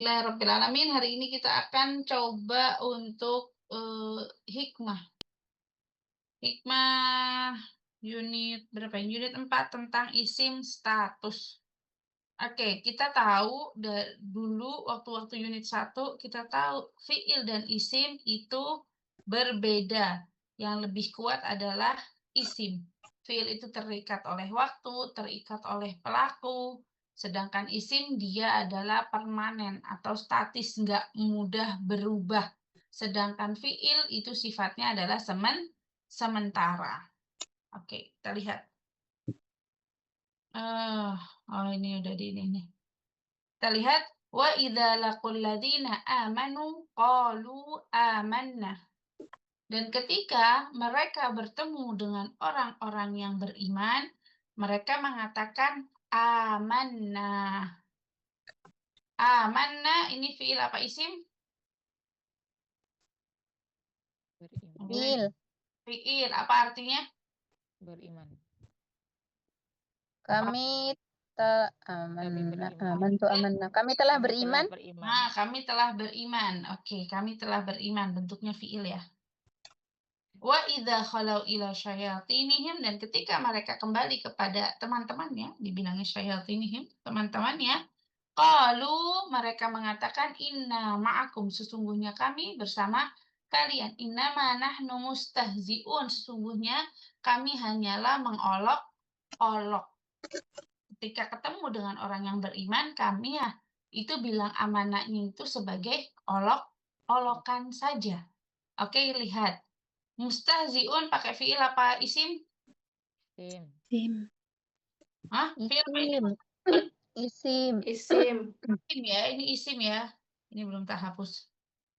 Alhamdulillahirobbilalamin. Hari ini kita akan coba untuk hikmah. Hikmah unit berapa? Unit 4 tentang isim status. Oke, kita tahu dulu waktu unit 1 kita tahu fiil dan isim itu berbeda. Yang lebih kuat adalah isim. Fiil itu terikat oleh waktu, terikat oleh pelaku, sedangkan isim dia adalah permanen atau statis, nggak mudah berubah. Sedangkan fiil itu sifatnya adalah sementara. Oke, kita lihat. Oh ini udah di ini nih. Kita lihat wa idza laqul ladzina amanu qalu amanna. Dan ketika mereka bertemu dengan orang-orang yang beriman, mereka mengatakan amanna. Amanna ini fiil apa isim? Fiil. Fiil. Apa artinya? Beriman. Kami Kami telah beriman. Nah, kami telah beriman. Oke, kami telah beriman. Bentuknya fiil ya. Wa idza khalau ila syayatinihim, dan ketika mereka kembali kepada teman-temannya, dibilangnya syayatinihim, teman-temannya, qalu, mereka mengatakan inna ma'akum, sesungguhnya kami bersama kalian. Innama nahnu mustahzi'un, sesungguhnya kami hanyalah mengolok-olok. Ketika ketemu dengan orang yang beriman, kami ya itu bilang amanahnya itu sebagai olok-olokan saja. Oke, lihat. Mustahzi'un pakai fiil apa isim? Isim. Hah? Fiil apa Isim. Isim. Isim ya, ini isim ya. Ini belum tak hapus.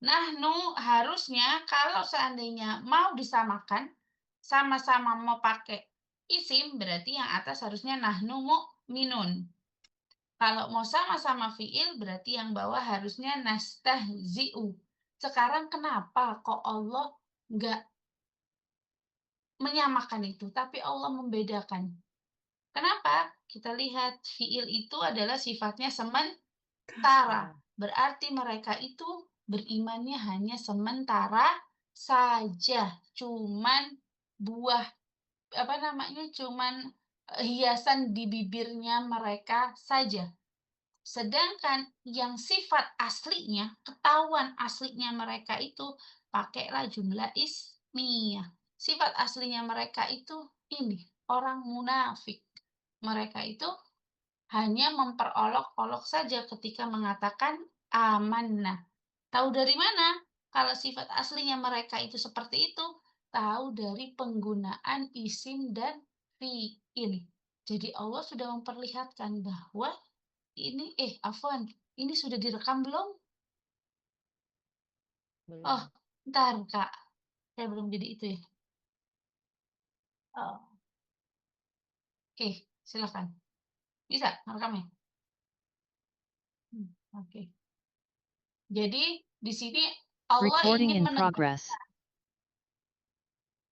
Nahnu harusnya kalau seandainya mau disamakan, sama-sama mau pakai isim, berarti yang atas harusnya nahnu mu'minun. Kalau mau sama-sama fiil, berarti yang bawah harusnya nastahzi'u. Sekarang kenapa kok Allah nggak menyamakan itu, tapi Allah membedakan? Kenapa? Kita lihat fiil itu adalah sifatnya sementara. Berarti mereka itu berimannya hanya sementara saja. Cuman buah cuman hiasan di bibirnya mereka saja. Sedangkan yang sifat aslinya, ketahuan aslinya mereka itu pakailah jumlah ismiyah. Sifat aslinya mereka itu ini, orang munafik. Mereka itu hanya memperolok-olok saja ketika mengatakan amanah. Tahu dari mana? Kalau sifat aslinya mereka itu seperti itu, tahu dari penggunaan isim dan fiil. Jadi Allah sudah memperlihatkan bahwa ini afwan, ini sudah direkam belum? Belum. Oh, ntar Kak. Saya belum jadi itu ya. Oh. Oke, silakan. Bisa merekamnya? Oke. Jadi di sini Allah ingin menegaskan,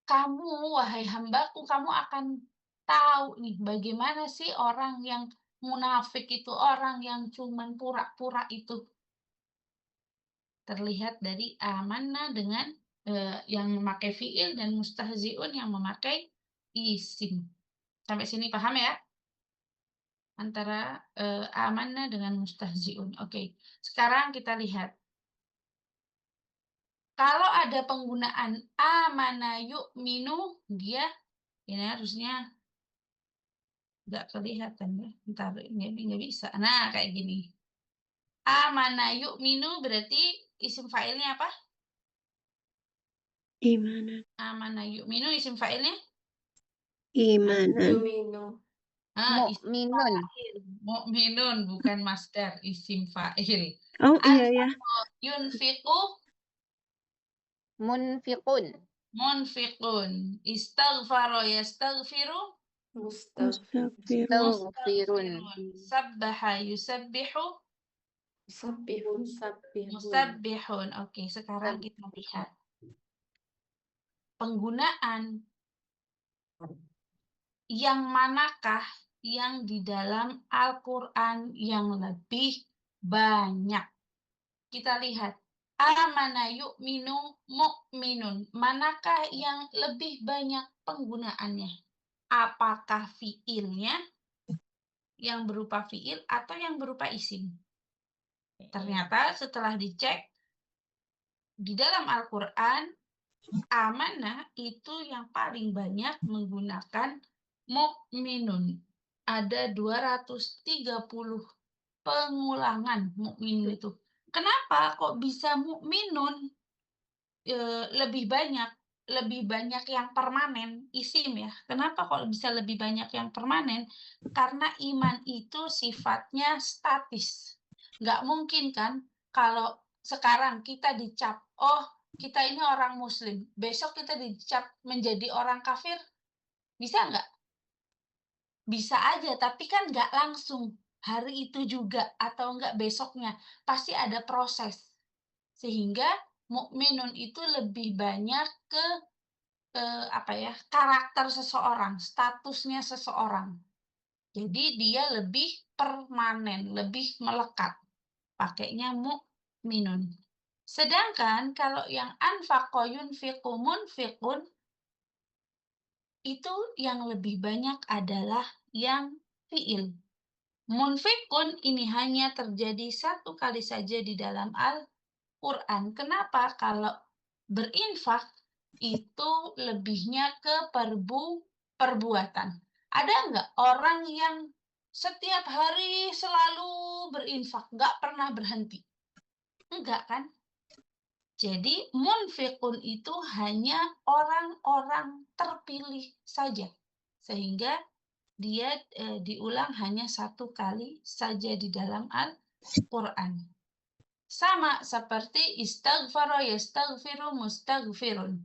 kamu wahai hambaku, kamu akan tahu nih bagaimana sih orang yang munafik itu, orang yang cuman pura-pura itu. Terlihat dari amanah dengan yang memakai fiil dan mustahziun yang memakai isim. Sampai sini paham ya? Antara amanah dengan mustahziun. Oke. Sekarang kita lihat. Kalau ada penggunaan amana yu'minu, dia ini harusnya nggak kelihatan ya. Bentar, ini nggak bisa. Nah, kayak gini. Amana yu'minu berarti isim fa'ilnya apa? Imanan. Amana yu'minu isim fa'ilnya? Imanan. Mu'minun. Mu'minun bukan masdar, isim fa'il. Oh iya ya. Yunfiqu Munfiqun. munfiqun. Istaghfara yastaghfiru Mustaghfirun. Sabbaha yusabbihu musabbihun. Oke, sekarang kita lihat penggunaan yang manakah yang di dalam Al-Quran yang lebih banyak. kita lihat, amana yu'minu mu'minun. Manakah yang lebih banyak penggunaannya? Apakah fiilnya yang berupa fiil atau yang berupa isim? Ternyata setelah dicek di dalam Al-Quran, amanah itu yang paling banyak menggunakan mu'minun. Ada 230 pengulangan mukminun itu. Kenapa kok bisa mukminun lebih banyak? Lebih banyak yang permanen, isim ya. Kenapa kok bisa lebih banyak yang permanen? Karena iman itu sifatnya statis. Nggak mungkin kan kalau sekarang kita dicap, oh kita ini orang muslim, besok kita dicap menjadi orang kafir, bisa nggak? Bisa aja, tapi kan nggak langsung hari itu juga atau enggak besoknya, pasti ada proses. Sehingga mukminun itu lebih banyak ke, apa ya, karakter seseorang, statusnya seseorang. Jadi dia lebih permanen, lebih melekat, pakainya mukminun. Sedangkan kalau yang anfaqa yunfiqu munfiqun, itu yang lebih banyak adalah yang fiil. Munfikun ini hanya terjadi satu kali saja di dalam Al-Quran. Kenapa? Kalau berinfak itu lebihnya ke perbuatan. Ada nggak orang yang setiap hari selalu berinfak, nggak pernah berhenti? Enggak kan? Jadi munfikun itu hanya orang-orang terpilih saja. Sehingga dia diulang hanya satu kali saja di dalam Al-Quran. Sama seperti istaghfara yastaghfiru mustaghfirun.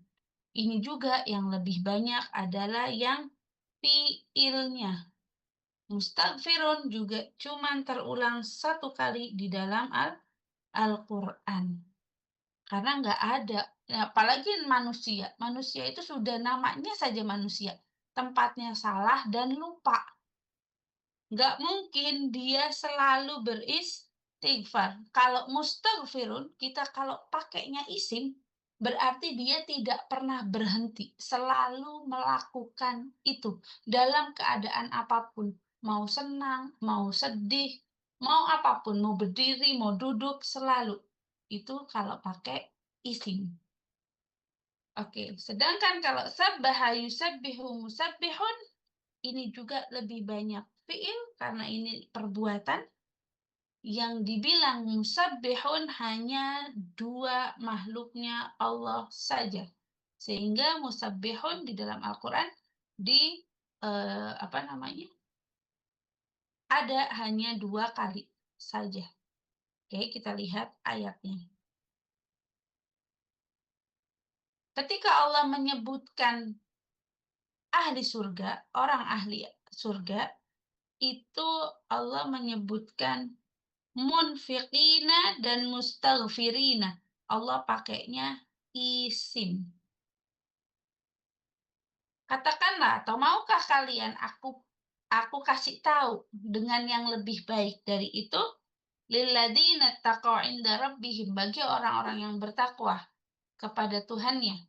Ini juga yang lebih banyak adalah yang fiilnya. Mustaghfirun juga cuma terulang satu kali di dalam Al-Quran. Karena nggak ada, apalagi manusia. Manusia itu sudah namanya saja manusia. Tempatnya salah dan lupa. Nggak mungkin dia selalu beristighfar. Kalau mustaghfirun, kita kalau pakainya isim, berarti dia tidak pernah berhenti, selalu melakukan itu dalam keadaan apapun. Mau senang, mau sedih, mau apapun, mau berdiri, mau duduk, selalu. Itu kalau pakai isim. Oke, sedangkan kalau sabbaha yusabbihu musabbihun, ini juga lebih banyak fiil karena ini perbuatan. Yang dibilang musabbihun hanya dua makhluknya Allah saja. Sehingga musabbihun di dalam Al-Quran di apa namanya? Ada hanya dua kali saja. Oke, kita lihat ayatnya. Ketika Allah menyebutkan ahli surga, orang ahli surga, itu Allah menyebutkan munfiqina dan mustaghfirina. Allah pakainya isim. Katakanlah, atau maukah kalian aku kasih tahu dengan yang lebih baik dari itu? Lilladzina taqaw inda rabbihim, bagi orang-orang yang bertakwa kepada Tuhannya.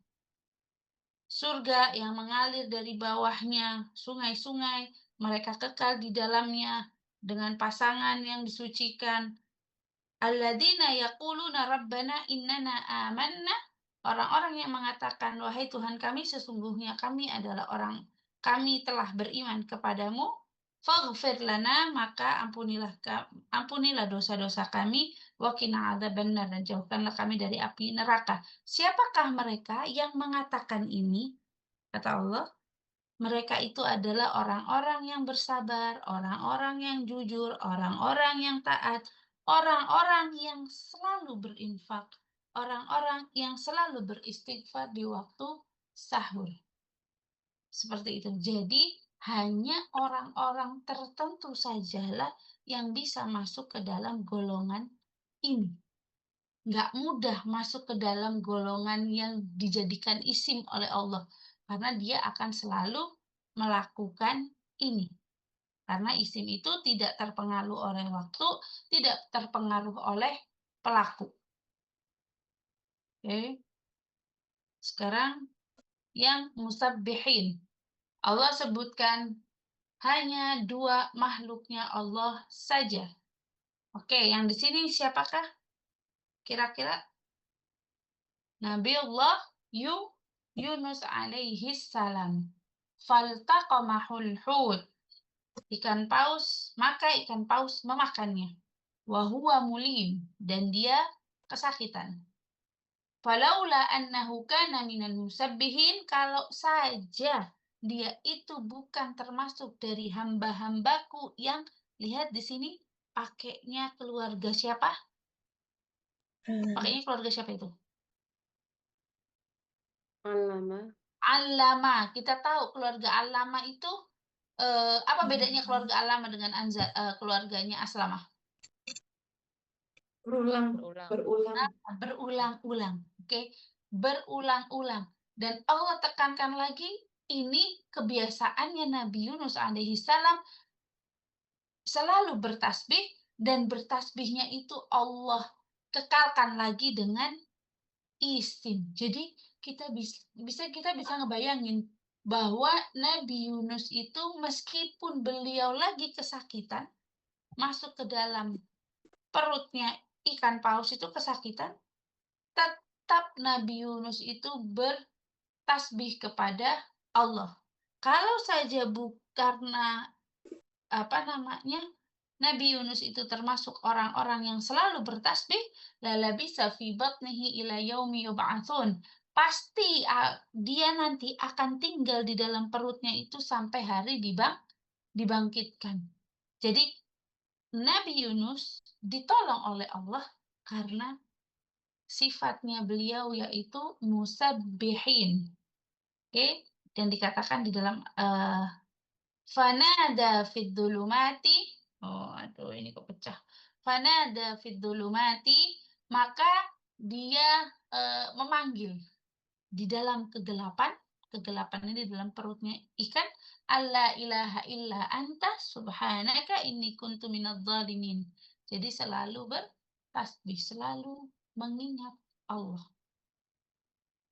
Surga yang mengalir dari bawahnya sungai-sungai, mereka kekal di dalamnya dengan pasangan yang disucikan. Alladzina yaquluna rabbana innana amanna, orang-orang yang mengatakan, wahai Tuhan kami, sesungguhnya kami adalah orang, kami telah beriman kepadamu, faghfir lana, maka ampunilah dosa-dosa kami, wa qina adzabannar, dan jauhkanlah kami dari api neraka. Siapakah mereka yang mengatakan ini? Kata Allah, mereka itu adalah orang-orang yang bersabar, orang-orang yang jujur, orang-orang yang taat, orang-orang yang selalu berinfak, orang-orang yang selalu beristighfar di waktu sahur. Seperti itu. Jadi, hanya orang-orang tertentu sajalah yang bisa masuk ke dalam golongan ini. Nggak mudah masuk ke dalam golongan yang dijadikan isim oleh Allah. Karena dia akan selalu melakukan ini. Karena isim itu tidak terpengaruh oleh waktu, tidak terpengaruh oleh pelaku. Oke. Sekarang yang musabbihin. Allah sebutkan hanya 2 makhluknya Allah saja. Oke, yang di sini siapakah kira-kira? Nabiullah Yunus alaihi salam. Faltaqamahul hut. Ikan paus, maka ikan paus memakannya. Wahuwa mulim, dan dia kesakitan. Falaula annahu kana minal musabbihin, kalau saja dia itu bukan termasuk dari hamba-hambaku yang, lihat di sini pakainya keluarga siapa? Pakainya keluarga siapa itu? Allama. Allama. Kita tahu keluarga Allama itu apa bedanya keluarga Allama dengan keluarganya Aslamah? Berulang. Berulang-ulang, oke? Berulang-ulang. Dan Allah tekankan lagi, ini kebiasaannya Nabi Yunus alaihi salam selalu bertasbih, dan bertasbihnya itu Allah kekalkan lagi dengan isim. Jadi kita bisa ngebayangin bahwa Nabi Yunus itu meskipun beliau lagi kesakitan, masuk ke dalam perutnya ikan paus itu kesakitan, tetap Nabi Yunus itu bertasbih kepada Allah. Kalau saja karena apa namanya, Nabi Yunus itu termasuk orang-orang yang selalu bertasbih, lalabisa fi batnihi ila yaumi yub'atsun. Pasti dia nanti akan tinggal di dalam perutnya itu sampai hari dibangkitkan. Jadi Nabi Yunus ditolong oleh Allah karena sifatnya beliau yaitu musabbihin. Oke, dan dikatakan di dalam fanada fid dhulumati, oh aduh ini kok pecah. Fanada fid dhulumati, maka dia memanggil di dalam kegelapan, kegelapan ini di dalam perutnya ikan, alla ilaha illa anta subhanaka inni kuntu minadz dhalimin. Jadi selalu bertasbih, selalu mengingat Allah.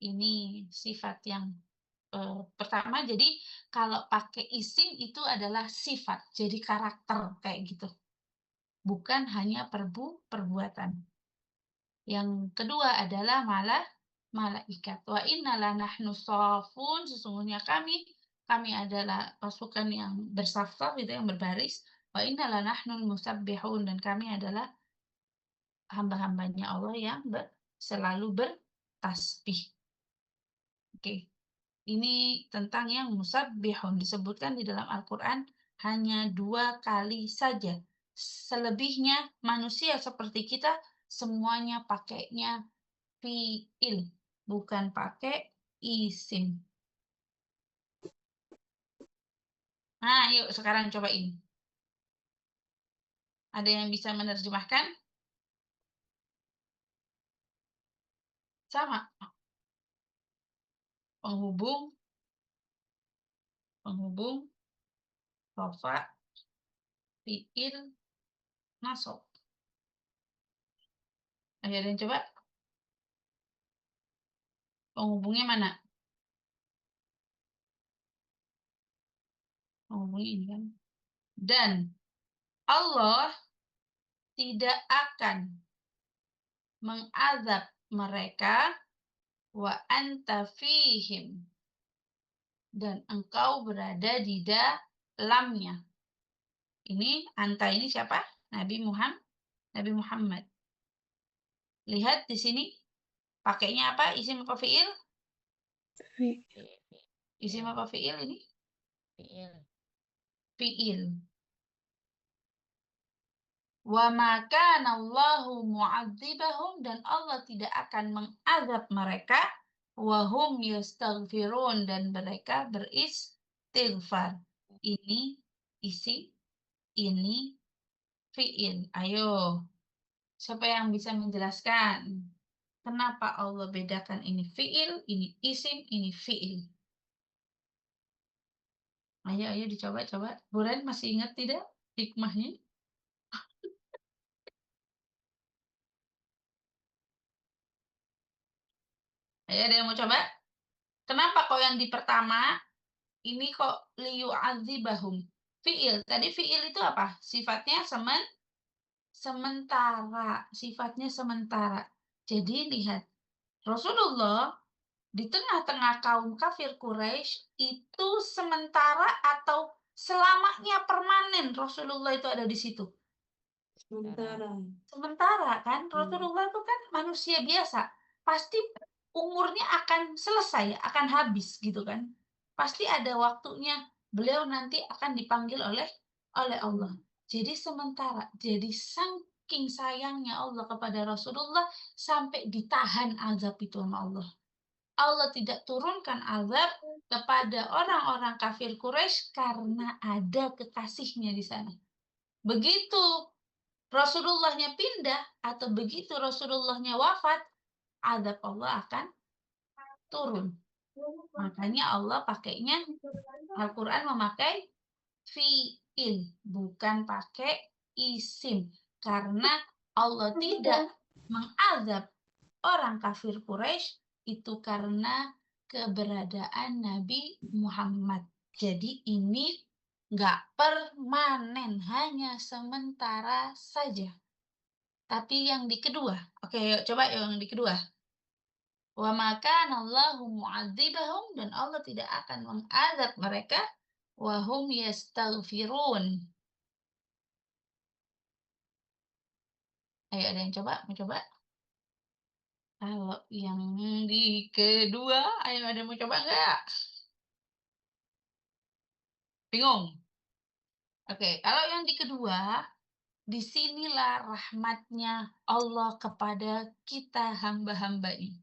Ini sifat yang pertama, jadi kalau pakai isim itu adalah sifat, jadi karakter kayak gitu, bukan hanya perbuatan. Yang kedua adalah malaikat. Wa inna lanahnu shafun, sesungguhnya kami adalah pasukan yang bersaf-saf, itu yang berbaris. Wa inna lanahnul musabbihun, dan kami adalah hamba-hambanya Allah yang selalu bertasbih. Oke. Ini tentang yang musabbihun, disebutkan di dalam Al-Quran hanya 2 kali saja. Selebihnya manusia seperti kita semuanya pakainya fi'il, bukan pakai isim. Nah, yuk sekarang cobain. Ada yang bisa menerjemahkan? Sama. Penghubung, rofa, fi'il, nasab. Ada yang coba? Penghubungnya mana? Penghubungnya ini kan. Dan Allah tidak akan mengazab mereka wa anta fihim, dan engkau berada di dalamnya. Ini anta ini siapa? Nabi Muhammad. Lihat di sini pakainya apa? Isim apa fiil? Isim apa fiil ini? Fiil. Wa ma kana Allahu mu'adzibahum, dan Allah tidak akan mengazab mereka, wa hum yastaghfirun, dan mereka beristighfar. Ini isi, ini fiil. Ayo, siapa yang bisa menjelaskan? Kenapa Allah bedakan ini fiil, ini isim, ini fiil? Ayo dicoba-coba. Bulan masih ingat tidak hikmahnya? Ayo ada yang mau coba? Kenapa kok yang di pertama ini kok liyu'adzibahum? Fi'il, tadi fi'il itu apa? Sifatnya sementara, sifatnya sementara. Jadi lihat, Rasulullah di tengah-tengah kaum kafir Quraisy itu sementara atau selamanya permanen Rasulullah itu ada di situ? Sementara. Sementara kan, Rasulullah itu kan manusia biasa, pasti umurnya akan selesai, akan habis gitu kan. Pasti ada waktunya, beliau nanti akan dipanggil oleh Allah. Jadi sementara, jadi saking sayangnya Allah kepada Rasulullah sampai ditahan azab itu sama Allah. Allah tidak turunkan azab kepada orang-orang kafir Quraisy karena ada kekasihnya di sana. Begitu Rasulullahnya pindah atau begitu Rasulullahnya wafat, azab Allah akan turun. Makanya Allah pakainya, Al-Quran memakai fi'il, bukan pakai isim. Karena Allah tidak mengazab orang kafir Quraisy itu karena keberadaan Nabi Muhammad. Jadi ini nggak permanen, hanya sementara saja. Tapi yang di kedua, oke yuk coba yang di kedua. Wa ma kana Allahu mu'adzibahum, dan Allah tidak akan mengazab mereka wa hum yastaghfirun. Ayo ada yang coba? Mau coba? Kalau yang di kedua, ayo ada yang mau coba nggak? Bingung? Oke, kalau yang di kedua, disinilah rahmatnya Allah kepada kita hamba-hambanya.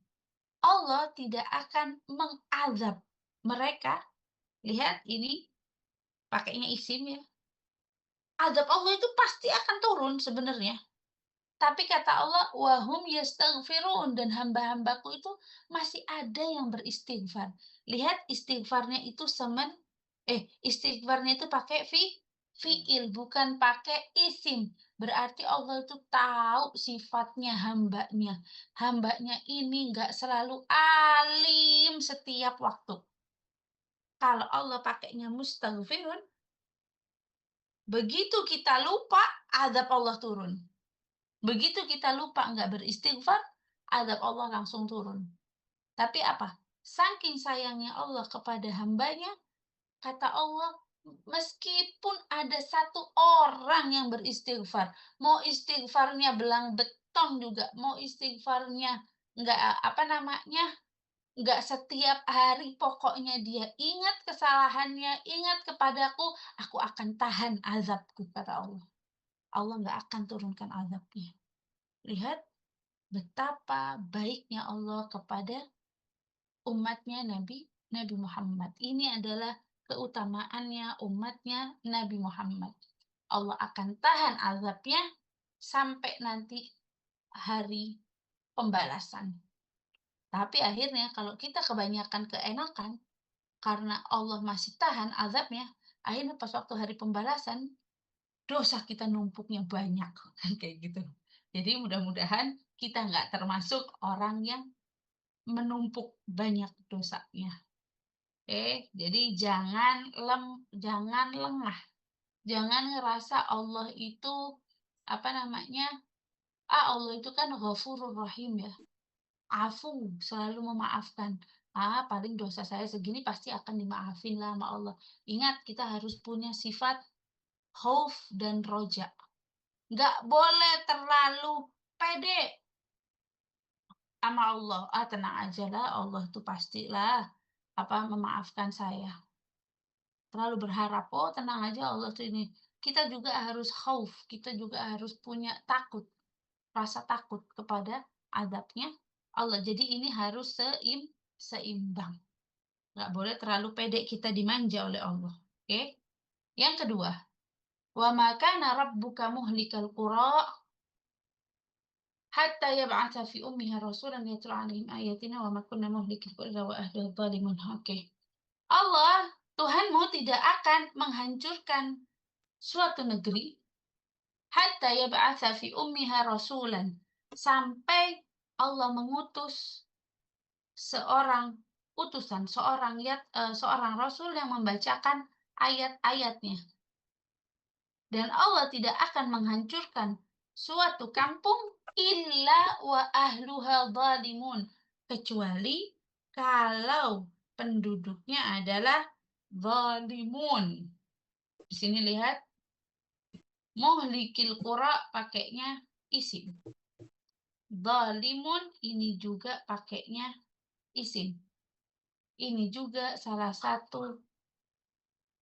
Allah tidak akan mengazab mereka. Lihat ini pakainya isim ya. Azab Allah itu pasti akan turun sebenarnya. Tapi kata Allah, wahum yastaghfirun, dan hamba-hambaku itu masih ada yang beristighfar. Lihat istighfarnya itu istighfarnya itu pakai fi'il, bukan pakai isim. Berarti Allah itu tahu sifatnya hambanya. Hambanya ini nggak selalu alim setiap waktu. Kalau Allah pakainya mustaghfirun, begitu kita lupa, azab Allah turun. Begitu kita lupa nggak beristighfar, azab Allah langsung turun. Tapi apa? Saking sayangnya Allah kepada hambanya, kata Allah, meskipun ada satu orang yang beristighfar, mau istighfarnya belang beton juga, mau istighfarnya nggak apa namanya, nggak setiap hari, pokoknya dia ingat kesalahannya, ingat kepadaku, aku akan tahan azabku, kata Allah. Allah nggak akan turunkan azabnya. Lihat betapa baiknya Allah kepada umatnya Nabi Muhammad. Ini adalah keutamaannya umatnya Nabi Muhammad. Allah akan tahan azabnya sampai nanti hari pembalasan. Tapi akhirnya kalau kita kebanyakan keenakan, karena Allah masih tahan azabnya, akhirnya pas waktu hari pembalasan, dosa kita numpuknya banyak. Kayak gitu. Jadi mudah-mudahan kita nggak termasuk orang yang menumpuk banyak dosanya. Jadi jangan lengah. Jangan ngerasa Allah itu, apa namanya, Allah itu kan Ghafurur Rahim ya. Afu, selalu memaafkan. Paling dosa saya segini pasti akan dimaafin lah sama Allah. Ingat, kita harus punya sifat khauf dan roja. Nggak boleh terlalu pede sama Allah. Tenang aja lah, Allah tuh pastilah memaafkan saya. Terlalu berharap, oh tenang aja Allah tuh ini. Kita juga harus khauf, kita juga harus punya takut, rasa takut kepada adabnya Allah. Jadi ini harus seimbang. Nggak boleh terlalu pede kita dimanja oleh Allah. Oke? Yang kedua, wa ma kana rabbuka muhlikal qura hatta yab'atsa fi ummiha rasulan yatlu 'alaihim ayatina wa ma kunna muhlikil qura wa ahliha dhalimun. Oke. Allah, Tuhanmu tidak akan menghancurkan suatu negeri hatta yab'atsa fi ummiha rasulan, sampai Allah mengutus seorang utusan, seorang rasul yang membacakan ayat-ayatnya. Dan Allah tidak akan menghancurkan suatu kampung illa wa ahluha zalimun, kecuali kalau penduduknya adalah zalimun. Di sini lihat muhlikil qura pakainya isim. Zalimun ini juga pakainya isim. Ini juga salah satu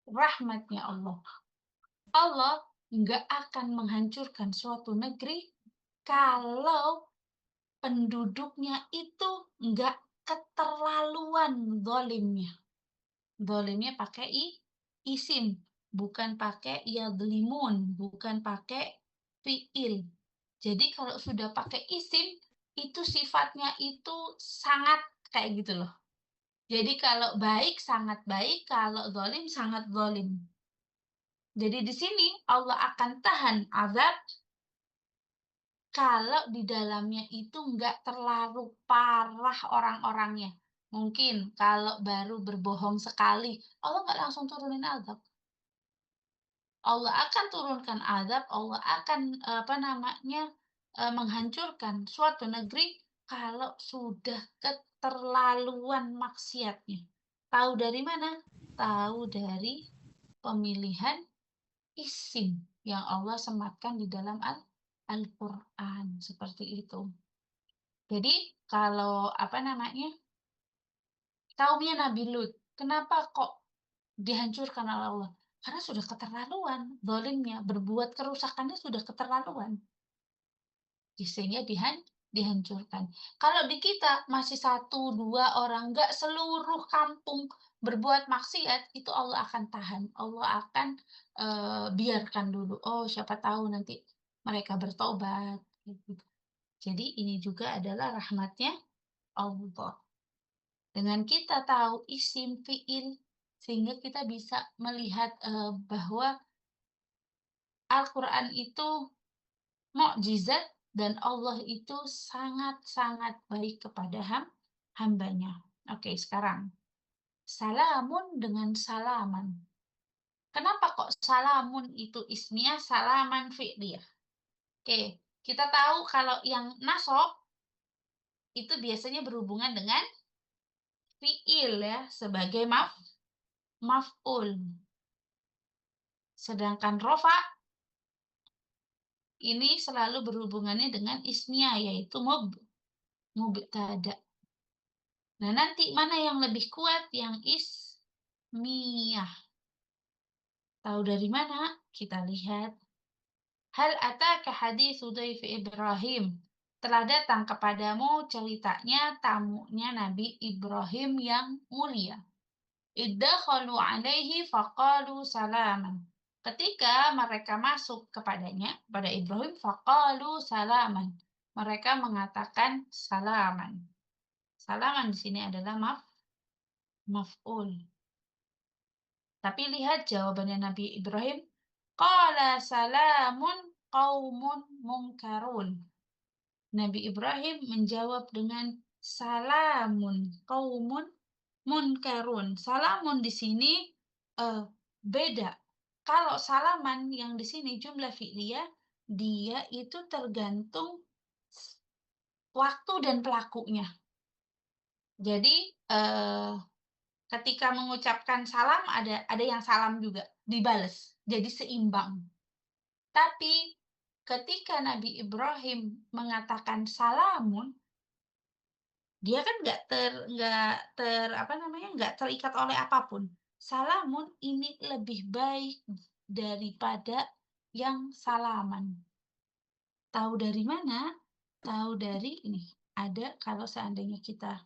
rahmatnya Allah. Allah nggak akan menghancurkan suatu negeri kalau penduduknya itu nggak keterlaluan zalimnya. Zalimnya pakai isim, bukan pakai yadlimun, bukan pakai fiil. Jadi kalau sudah pakai isim, itu sifatnya itu sangat kayak gitu loh. Jadi kalau baik sangat baik, kalau zalim sangat zalim. Jadi di sini Allah akan tahan azab kalau di dalamnya itu nggak terlalu parah orang-orangnya. Mungkin kalau baru berbohong sekali, Allah nggak langsung turunin azab. Allah akan turunkan azab, Allah akan, menghancurkan suatu negeri kalau sudah keterlaluan maksiatnya. Tahu dari mana? Tahu dari pemilihan isim yang Allah sematkan di dalam Al-Quran, seperti itu. Jadi kalau kaumnya Nabi Lut, kenapa kok dihancurkan oleh Allah? Karena sudah keterlaluan, zalimnya, berbuat kerusakannya sudah keterlaluan. Sehingga dihancurkan. Kalau di kita masih satu dua orang, nggak seluruh kampung berbuat maksiat, itu Allah akan tahan. Allah akan biarkan dulu. Oh, siapa tahu nanti mereka bertobat. Gitu. Jadi ini juga adalah rahmatnya Allah. Dengan kita tahu isim fiil, sehingga kita bisa melihat bahwa Al-Quran itu mukjizat dan Allah itu sangat-sangat baik kepada hambanya. Oke, sekarang salamun dengan salaman. Kenapa kok salamun itu ismiyah, salaman fi'liyah? Oke, kita tahu kalau yang nasab itu biasanya berhubungan dengan fi'il ya, sebagai maf'ul. Sedangkan rofa ini selalu berhubungannya dengan ismiyah, yaitu mubtada. Nah, nanti mana yang lebih kuat? Yang ismiyah. Tahu dari mana? Kita lihat. Hal ataka haditsu dhaifi Ibrahim. Telah datang kepadamu ceritanya tamunya Nabi Ibrahim yang mulia. Iddakhalu alaihi faqalu salaman. Ketika mereka masuk kepadanya, pada Ibrahim, faqalu salaman. Mereka mengatakan salaman. Salaman di sini adalah maf'ul. Tapi lihat jawabannya Nabi Ibrahim. Qala salamun qaumun munkarun. Nabi Ibrahim menjawab dengan salamun qaumun munkarun. Salamun di sini beda. Kalau salaman yang di sini jumlah fi'liyah, dia itu tergantung waktu dan pelakunya. Jadi ketika mengucapkan salam ada yang salam juga dibales, jadi seimbang. Tapi ketika Nabi Ibrahim mengatakan salamun, dia kan nggak terikat oleh apapun. Salamun ini lebih baik daripada yang salaman. Tahu dari mana? Tahu dari ini. Ada kalau seandainya kita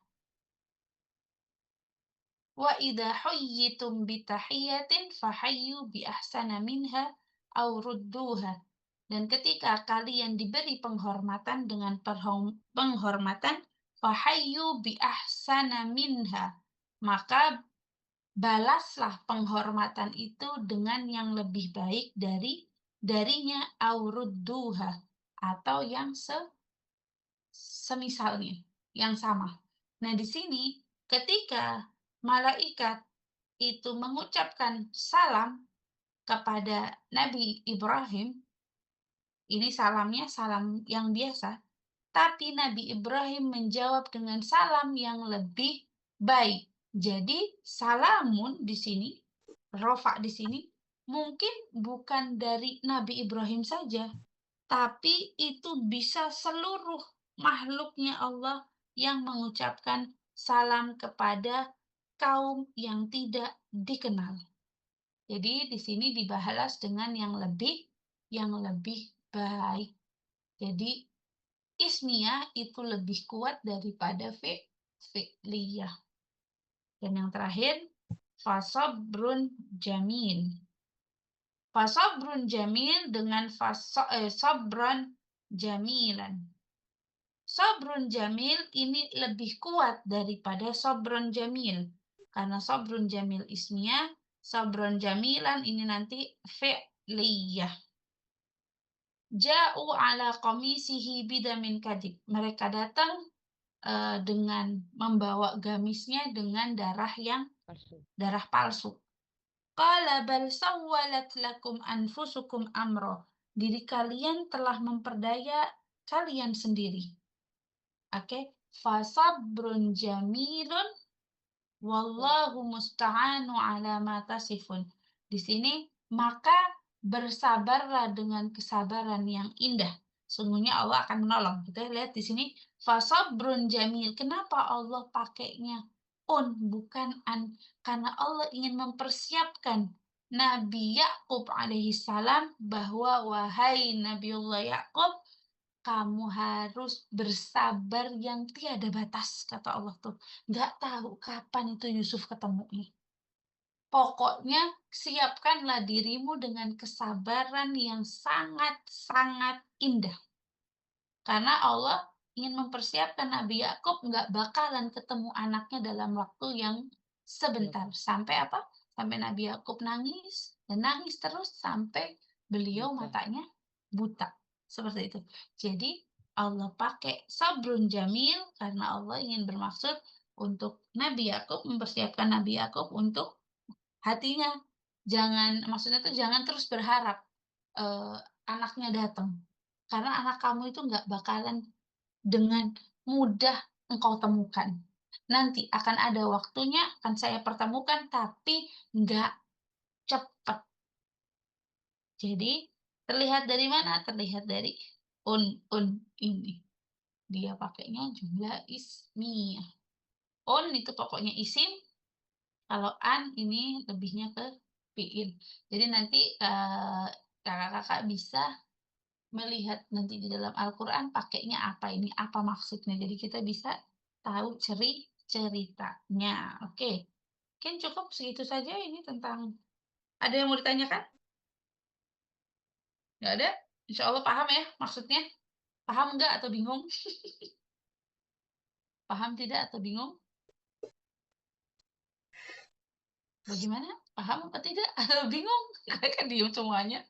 wa idza huyyitum bi tahiyatin fahayyu bi ahsana minha aw rudduha. Dan ketika kalian diberi penghormatan dengan penghormatan fahayyu bi ahsana minha, maka balaslah penghormatan itu dengan yang lebih baik darinya aw rudduha, atau yang semisalnya, yang sama. Nah, di sini ketika malaikat itu mengucapkan salam kepada Nabi Ibrahim, ini salamnya salam yang biasa, tapi Nabi Ibrahim menjawab dengan salam yang lebih baik. Jadi, salamun di sini, rofa di sini, mungkin bukan dari Nabi Ibrahim saja, tapi itu bisa seluruh makhluknya Allah yang mengucapkan salam kepada kaum yang tidak dikenal. Jadi di sini dibalas dengan yang lebih baik. Jadi ismiyah itu lebih kuat daripada fi'liyah. Dan yang terakhir, fasabrun jamil. Fasabrun jamil dengan sabran jamilan. Sabrun jamil ini lebih kuat daripada sabrun jamil. Karena sabrun jamil ismiyah, sabrun jamilan ini nanti fi'liyah. Ja'u ala qamisihi bidamin kadib. Mereka datang dengan membawa gamisnya dengan darah palsu. Qala bal sawwalat lakum anfusukum amro. Diri kalian telah memperdaya kalian sendiri. Oke, fasabrun jamilun wallahu musta'anu ala ma tasifun. Di sini maka bersabarlah dengan kesabaran yang indah. Sungguhnya Allah akan menolong. Kita lihat di sini fasabrun jamil. Kenapa Allah pakainya bukan an? Karena Allah ingin mempersiapkan Nabi Yakub alaihissalam bahwa wahai Nabiullah Yakub, kamu harus bersabar yang tiada batas, kata Allah tuh. Nggak tahu kapan itu Yusuf ketemunya. Pokoknya siapkanlah dirimu dengan kesabaran yang sangat-sangat indah. Karena Allah ingin mempersiapkan Nabi Yakub nggak bakalan ketemu anaknya dalam waktu yang sebentar. Sampai apa? Sampai Nabi Yakub nangis dan nangis terus sampai beliau matanya buta. Seperti itu. Jadi Allah pakai sabrun jamil karena Allah ingin bermaksud untuk Nabi Yakub, mempersiapkan Nabi Yakub untuk hatinya. Maksudnya tuh jangan terus berharap anaknya datang. Karena anak kamu itu nggak bakalan dengan mudah engkau temukan. Nanti akan ada waktunya, akan saya pertemukan, tapi nggak cepat. Jadi, terlihat dari mana? Terlihat dari un ini. Dia pakainya jumlah ismiyah. Itu pokoknya isim, kalau an ini lebihnya ke fi'il. Jadi nanti kakak-kakak bisa melihat nanti di dalam Al-Quran pakainya apa ini, apa maksudnya. Jadi kita bisa tahu ceritanya. Oke, mungkin cukup segitu saja ini tentang. Ada yang mau ditanyakan? Nggak ada? Insya Allah paham ya maksudnya? Paham nggak atau bingung? Paham tidak atau bingung? Bagaimana? Paham apa tidak? Atau bingung? Kan diem semuanya.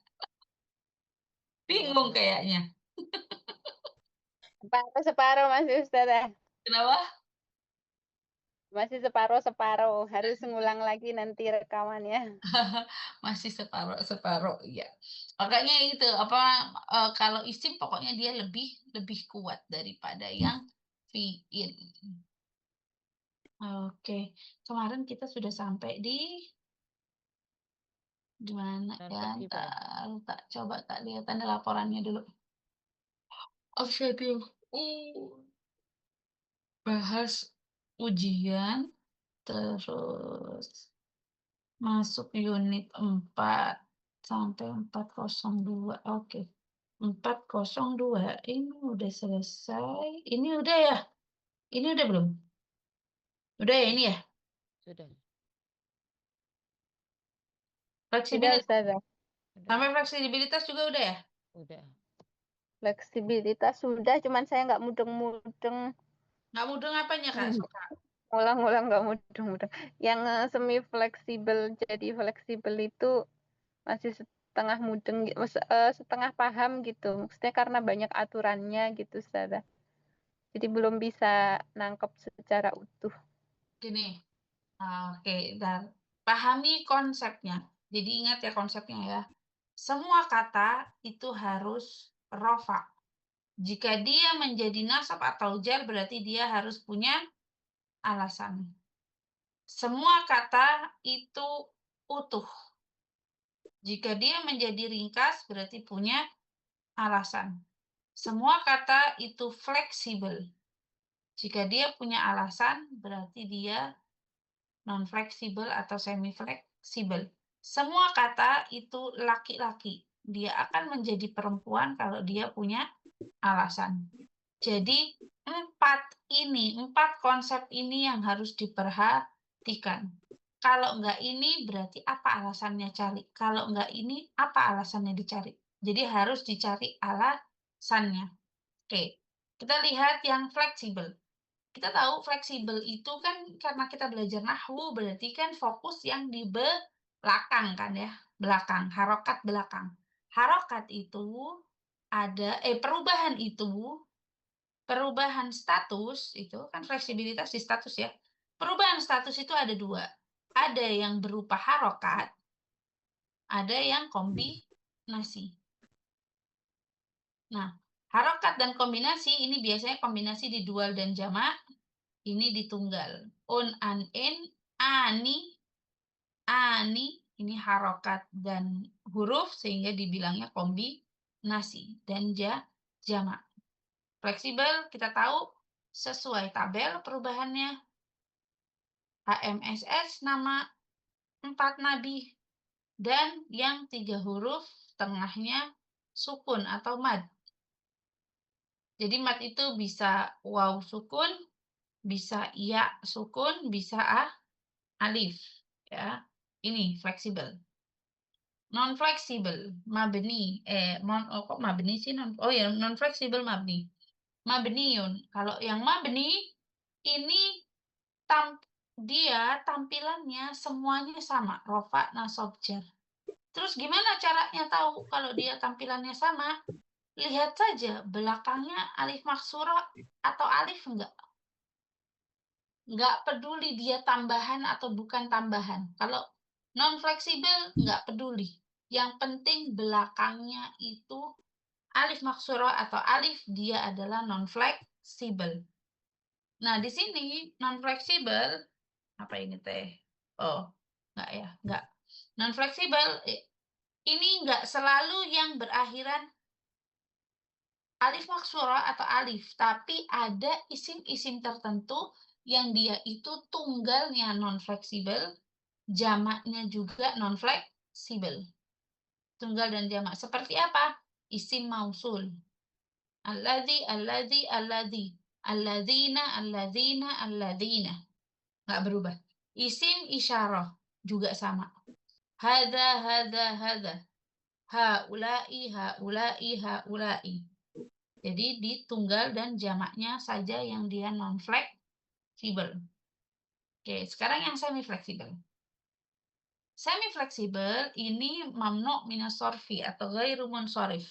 Bingung kayaknya. Separuh-separuh masih Ustazah. Kenapa? Masih separuh-separuh. Harus ngulang lagi nanti rekamannya. Masih separuh-separuh, iya. Makanya itu apa kalau isim pokoknya dia lebih kuat daripada yang fi'il. Oke, kemarin kita sudah sampai di mana ya? Tak coba tak lihat ada laporannya dulu. Oke, bahas ujian terus masuk unit 4 sampai 402. Oke. 402 ini udah selesai. Ini udah ya? Ini udah belum? Udah ya ini ya? Sudah. Sudah Fleksibilitas. Ustazah. Sampai fleksibilitas juga udah ya? Udah. Fleksibilitas sudah, cuman saya nggak mudeng-mudeng. Nggak mudeng apanya, Kak? Suka. Ulang-ulang nggak mudeng-mudeng. Yang semi fleksibel jadi fleksibel itu masih setengah mudeng, setengah paham gitu. Maksudnya karena banyak aturannya gitu, Ustazah. Jadi belum bisa nangkep secara utuh. Gini, oke, dan pahami konsepnya. Jadi ingat ya konsepnya ya. Semua kata itu harus rofa. Jika dia menjadi nasab atau jar berarti dia harus punya alasan. Semua kata itu utuh. Jika dia menjadi ringkas berarti punya alasan. Semua kata itu fleksibel. Jika dia punya alasan berarti dia non-fleksibel atau semi-fleksibel. Semua kata itu laki-laki. Dia akan menjadi perempuan kalau dia punya alasan. Jadi, empat konsep ini yang harus diperhatikan. Kalau enggak ini, berarti apa alasannya cari. Kalau enggak ini, apa alasannya dicari. Jadi harus dicari alasannya. Oke, kita lihat yang fleksibel. Kita tahu fleksibel itu kan karena kita belajar nahwu berarti kan fokus yang di belakang kan ya, belakang, harokat belakang. Harokat itu perubahan status itu kan fleksibilitas di status ya. Perubahan status itu ada dua. Ada yang berupa harokat, ada yang kombinasi. Nah, harokat dan kombinasi ini biasanya kombinasi di dual dan jamak. Ini di tunggal. Un, an, in, ani, ani, ini harokat dan huruf sehingga dibilangnya kombinasi dan jamak. Fleksibel kita tahu sesuai tabel perubahannya. HMSS nama 4 nabi dan yang 3 huruf tengahnya sukun atau mad. Jadi mad itu bisa waw sukun, bisa ya sukun, bisa alif ya. Ini fleksibel. Non fleksibel mabni kok mabni sih oh ya non fleksibel mabni. Mabniun. Kalau yang mabni ini dia tampilannya semuanya sama, rofa, nasab, jar. Terus gimana caranya tahu kalau dia tampilannya sama? Lihat saja belakangnya alif maksura atau alif enggak. Nggak peduli dia tambahan atau bukan tambahan. Kalau non fleksibel nggak peduli. Yang penting belakangnya itu alif maksura atau alif dia adalah non fleksibel. Nah, di sini non fleksibel apa ini teh? Oh, enggak ya, enggak. Non fleksibel ini enggak selalu yang berakhiran alif maksura atau alif, tapi ada isim-isim tertentu yang dia itu tunggalnya non fleksibel, jamaknya juga non fleksibel. Tunggal dan jamak. Seperti apa? Isim mausul. Alladzi, alladzi, alladzi. Alladzina, alladzina, alladzina. Nggak berubah. Isim isyarah juga sama. Hada, hada, hada. Haulai, haulai, haulai. Jadi di tunggal dan jamaknya saja yang dia non fleksibel. Oke, sekarang yang semi fleksibel. Semi fleksibel ini mamnu minas sorfi atau ghairu munsorif.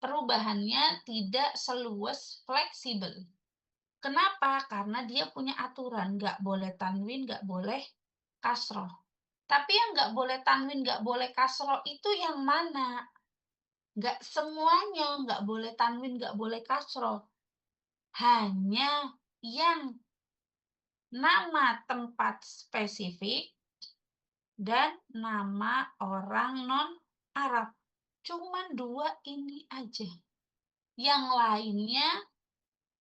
Perubahannya tidak seluas fleksibel. Kenapa? Karena dia punya aturan, nggak boleh tanwin, nggak boleh kasroh. Tapi yang nggak boleh tanwin, nggak boleh kasroh itu yang mana? Nggak semuanya, nggak boleh tanwin, nggak boleh kasroh. Hanya yang nama tempat spesifik dan nama orang non-Arab. Cuman dua ini aja. Yang lainnya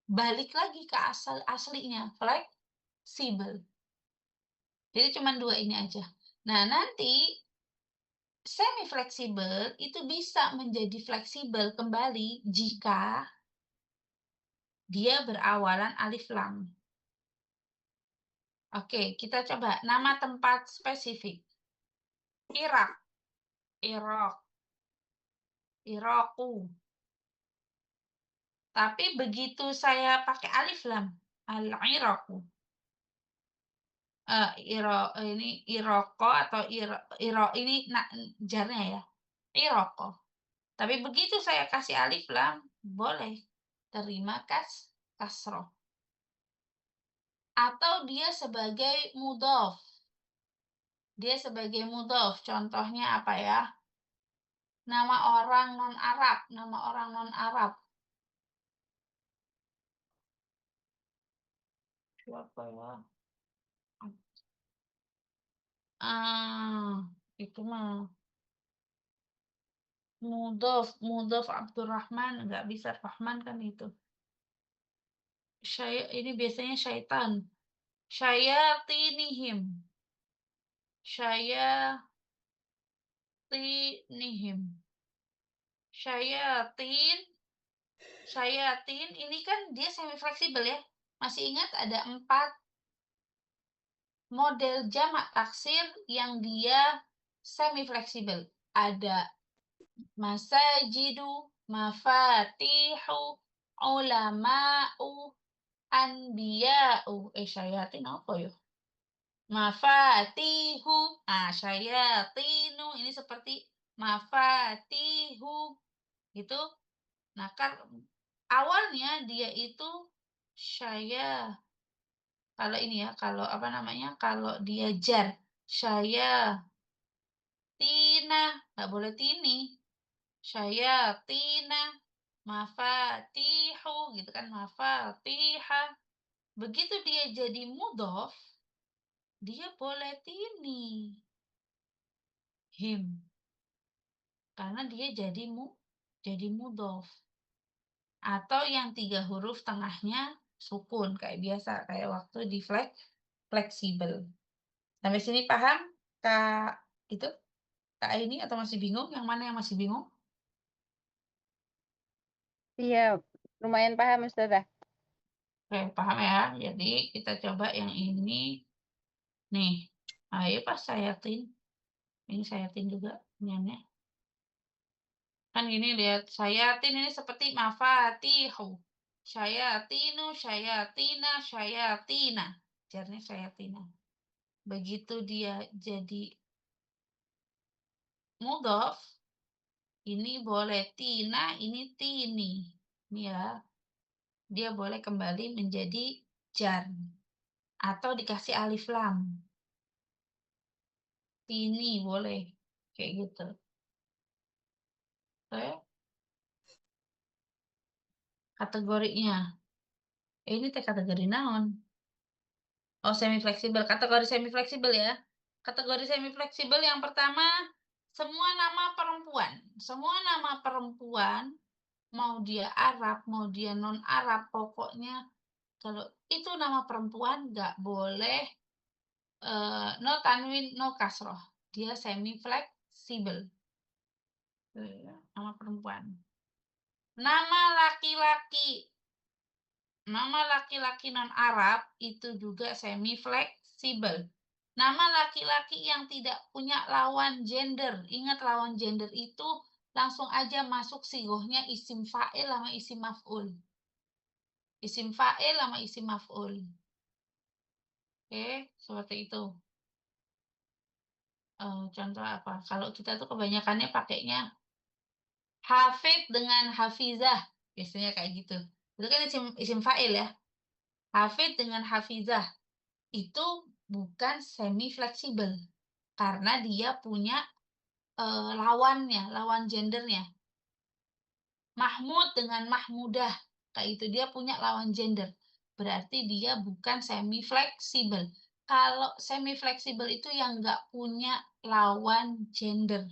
balik lagi ke aslinya, fleksibel. Jadi cuma dua ini aja. Nah, nanti semi fleksibel itu bisa menjadi fleksibel kembali jika dia berawalan alif lam. Oke, kita coba nama tempat spesifik. Irak, Irak, Iraku. Tapi begitu saya pakai alif lam, al-Iraku. Ini Iroko atau ini jarnya ya. Iroko. Tapi begitu saya kasih alif lam, boleh terima kasroh. Atau dia sebagai mudhof. Dia sebagai mudhof. Contohnya apa ya? Nama orang non-Arab. Nama orang non-Arab. Siapa ya? Itu mah mudhof Abdurrahman, nggak bisa Rahman kan itu. Ini biasanya syaitan. Syayatinihim. Syayatinihim. Syayatin. Syayatin ini kan dia semi fleksibel ya. Masih ingat ada 4 model jamak taksir yang dia semi fleksibel. Ada masajidu, mafatihu, ulama'u, anbiya'u. Syayatin apa ya? Mafatihu. Syayatinu ini seperti mafatihu gitu. Nah, kan awalnya dia itu saya kalau ini ya, kalau apa namanya, kalau dia jar, saya tina, nggak boleh tini. Saya tina, mafatihu gitu kan, mafatiha. Begitu dia jadi mudhof, dia boleh tini. Him. Karena dia jadi mudhof. Atau yang 3 huruf tengahnya sukun kayak biasa, kayak waktu di fleksibel. Sampai sini paham, Kak itu? Kak ini atau masih bingung? Yang mana yang masih bingung? Iya, lumayan paham Ustazah. Oke, paham ya. Jadi kita coba yang ini. Nih, ayo Pak sayatin. Ini sayatin juga punyanya. Kan gini lihat, sayatin ini seperti mafatihu. Syayatinu, syayatina, syayatina. Jarnya syayatina. Begitu dia jadi mudhof, ini boleh tina, ini tini. Ini ya, dia boleh kembali menjadi jar. Atau dikasih alif lam. Tini boleh. Kayak gitu. Oke. Kategorinya. Ini teh kategori naon? Oh, semi fleksibel. Kategori semi fleksibel ya. Kategori semi fleksibel yang pertama, semua nama perempuan. Semua nama perempuan, mau dia Arab, mau dia non-Arab, pokoknya kalau itu nama perempuan nggak boleh no tanwin, no kasroh. Dia semi fleksibel. Nama perempuan. Nama laki-laki. Nama laki-laki non-Arab itu juga semi fleksibel. Nama laki-laki yang tidak punya lawan gender. Ingat lawan gender itu langsung aja masuk sigohnya isim fa'il sama isim maf'ul. Isim fa'il sama isim maf'ul. Oke, seperti itu. Contoh apa? Kalau kita tuh kebanyakannya pakainya hafid dengan hafizah. Biasanya kayak gitu. Itu kan isim fa'il ya. Hafid dengan hafizah. Itu bukan semi fleksibel karena dia punya lawannya, lawan gendernya. Mahmud dengan mahmudah, kayak itu dia punya lawan gender. Berarti dia bukan semi fleksibel. Kalau semi fleksibel itu yang nggak punya lawan gender.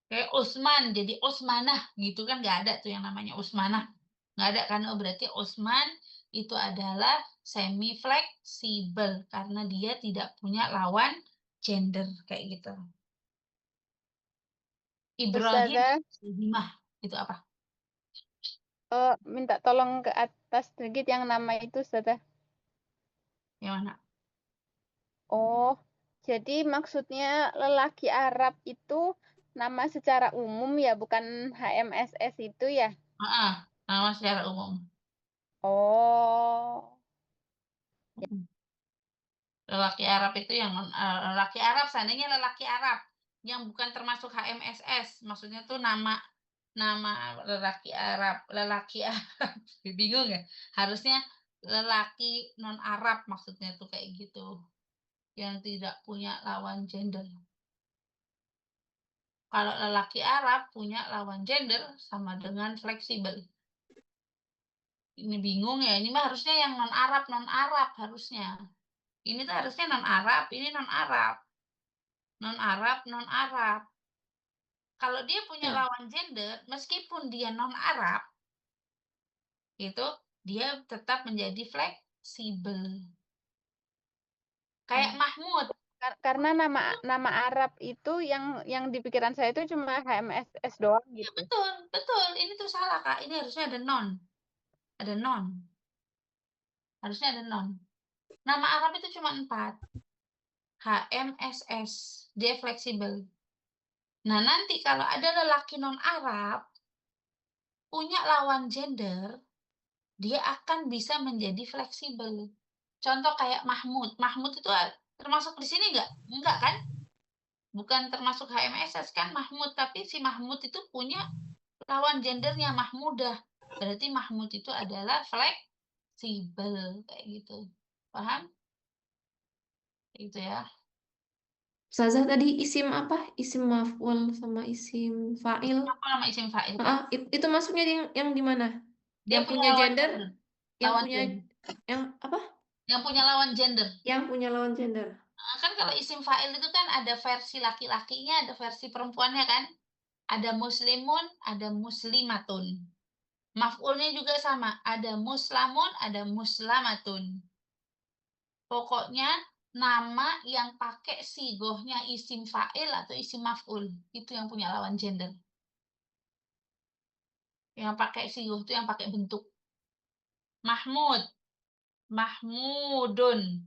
Kayak Usman jadi Usmanah gitu kan nggak ada tuh yang namanya Usmanah. Nggak ada kan, oh berarti Usman itu adalah semi fleksibel karena dia tidak punya lawan gender kayak gitu. Ibrahim Ustazah, Salimah itu apa? minta tolong ke atas sedikit yang nama itu Ustazah. Yang mana? Oh, jadi maksudnya lelaki Arab itu nama secara umum ya, bukan HMSS itu ya? Nama secara umum. Oh, Lelaki Arab itu yang lelaki Arab seandainya lelaki Arab yang bukan termasuk HMSS, maksudnya tuh nama lelaki Arab, bingung ya? Harusnya lelaki non Arab maksudnya tuh kayak gitu, yang tidak punya lawan gender. Kalau lelaki Arab punya lawan gender sama dengan fleksibel. Ini bingung ya, ini mah harusnya yang non Arab harusnya. Ini tuh harusnya non Arab, ini non Arab. Non Arab, non Arab. Kalau dia punya lawan gender, meskipun dia non Arab, itu dia tetap menjadi fleksibel. Kayak Mahmud. Karena nama Arab itu yang di pikiran saya itu cuma HMSS doang Iya, gitu. betul, betul. Ini tuh salah, Kak. Ini harusnya ada non. Ada non. Harusnya ada non. Nama Arab itu cuma 4. HMSS. Dia fleksibel. Nah, nanti kalau ada lelaki non-Arab punya lawan gender, dia akan bisa menjadi fleksibel. Contoh kayak Mahmud. Mahmud itu termasuk di sini nggak? Enggak kan? Bukan termasuk HMSS kan Mahmud, tapi si Mahmud itu punya lawan gendernya Mahmudah. Berarti Mahmud itu adalah fleksibel kayak gitu. Paham? Itu ya. Ustazah tadi isim apa? Isim maf'ul sama isim fa'il. Apa nama isim fa'il? Itu masuknya yang di mana? Dia Yang punya punya lawan gender? gender. Yang Lawan punya gender. yang apa? Yang punya lawan gender. Yang punya lawan gender. Kan kalau isim fa'il itu kan ada versi laki-lakinya, ada versi perempuannya kan? Ada muslimun, ada muslimatun. Maf'ulnya juga sama, ada muslamun, ada muslamatun. Pokoknya nama yang pakai sigohnya isim fa'il atau isim maf'ul, itu yang punya lawan gender. Yang pakai sigoh itu yang pakai bentuk. Mahmud, Mahmudun,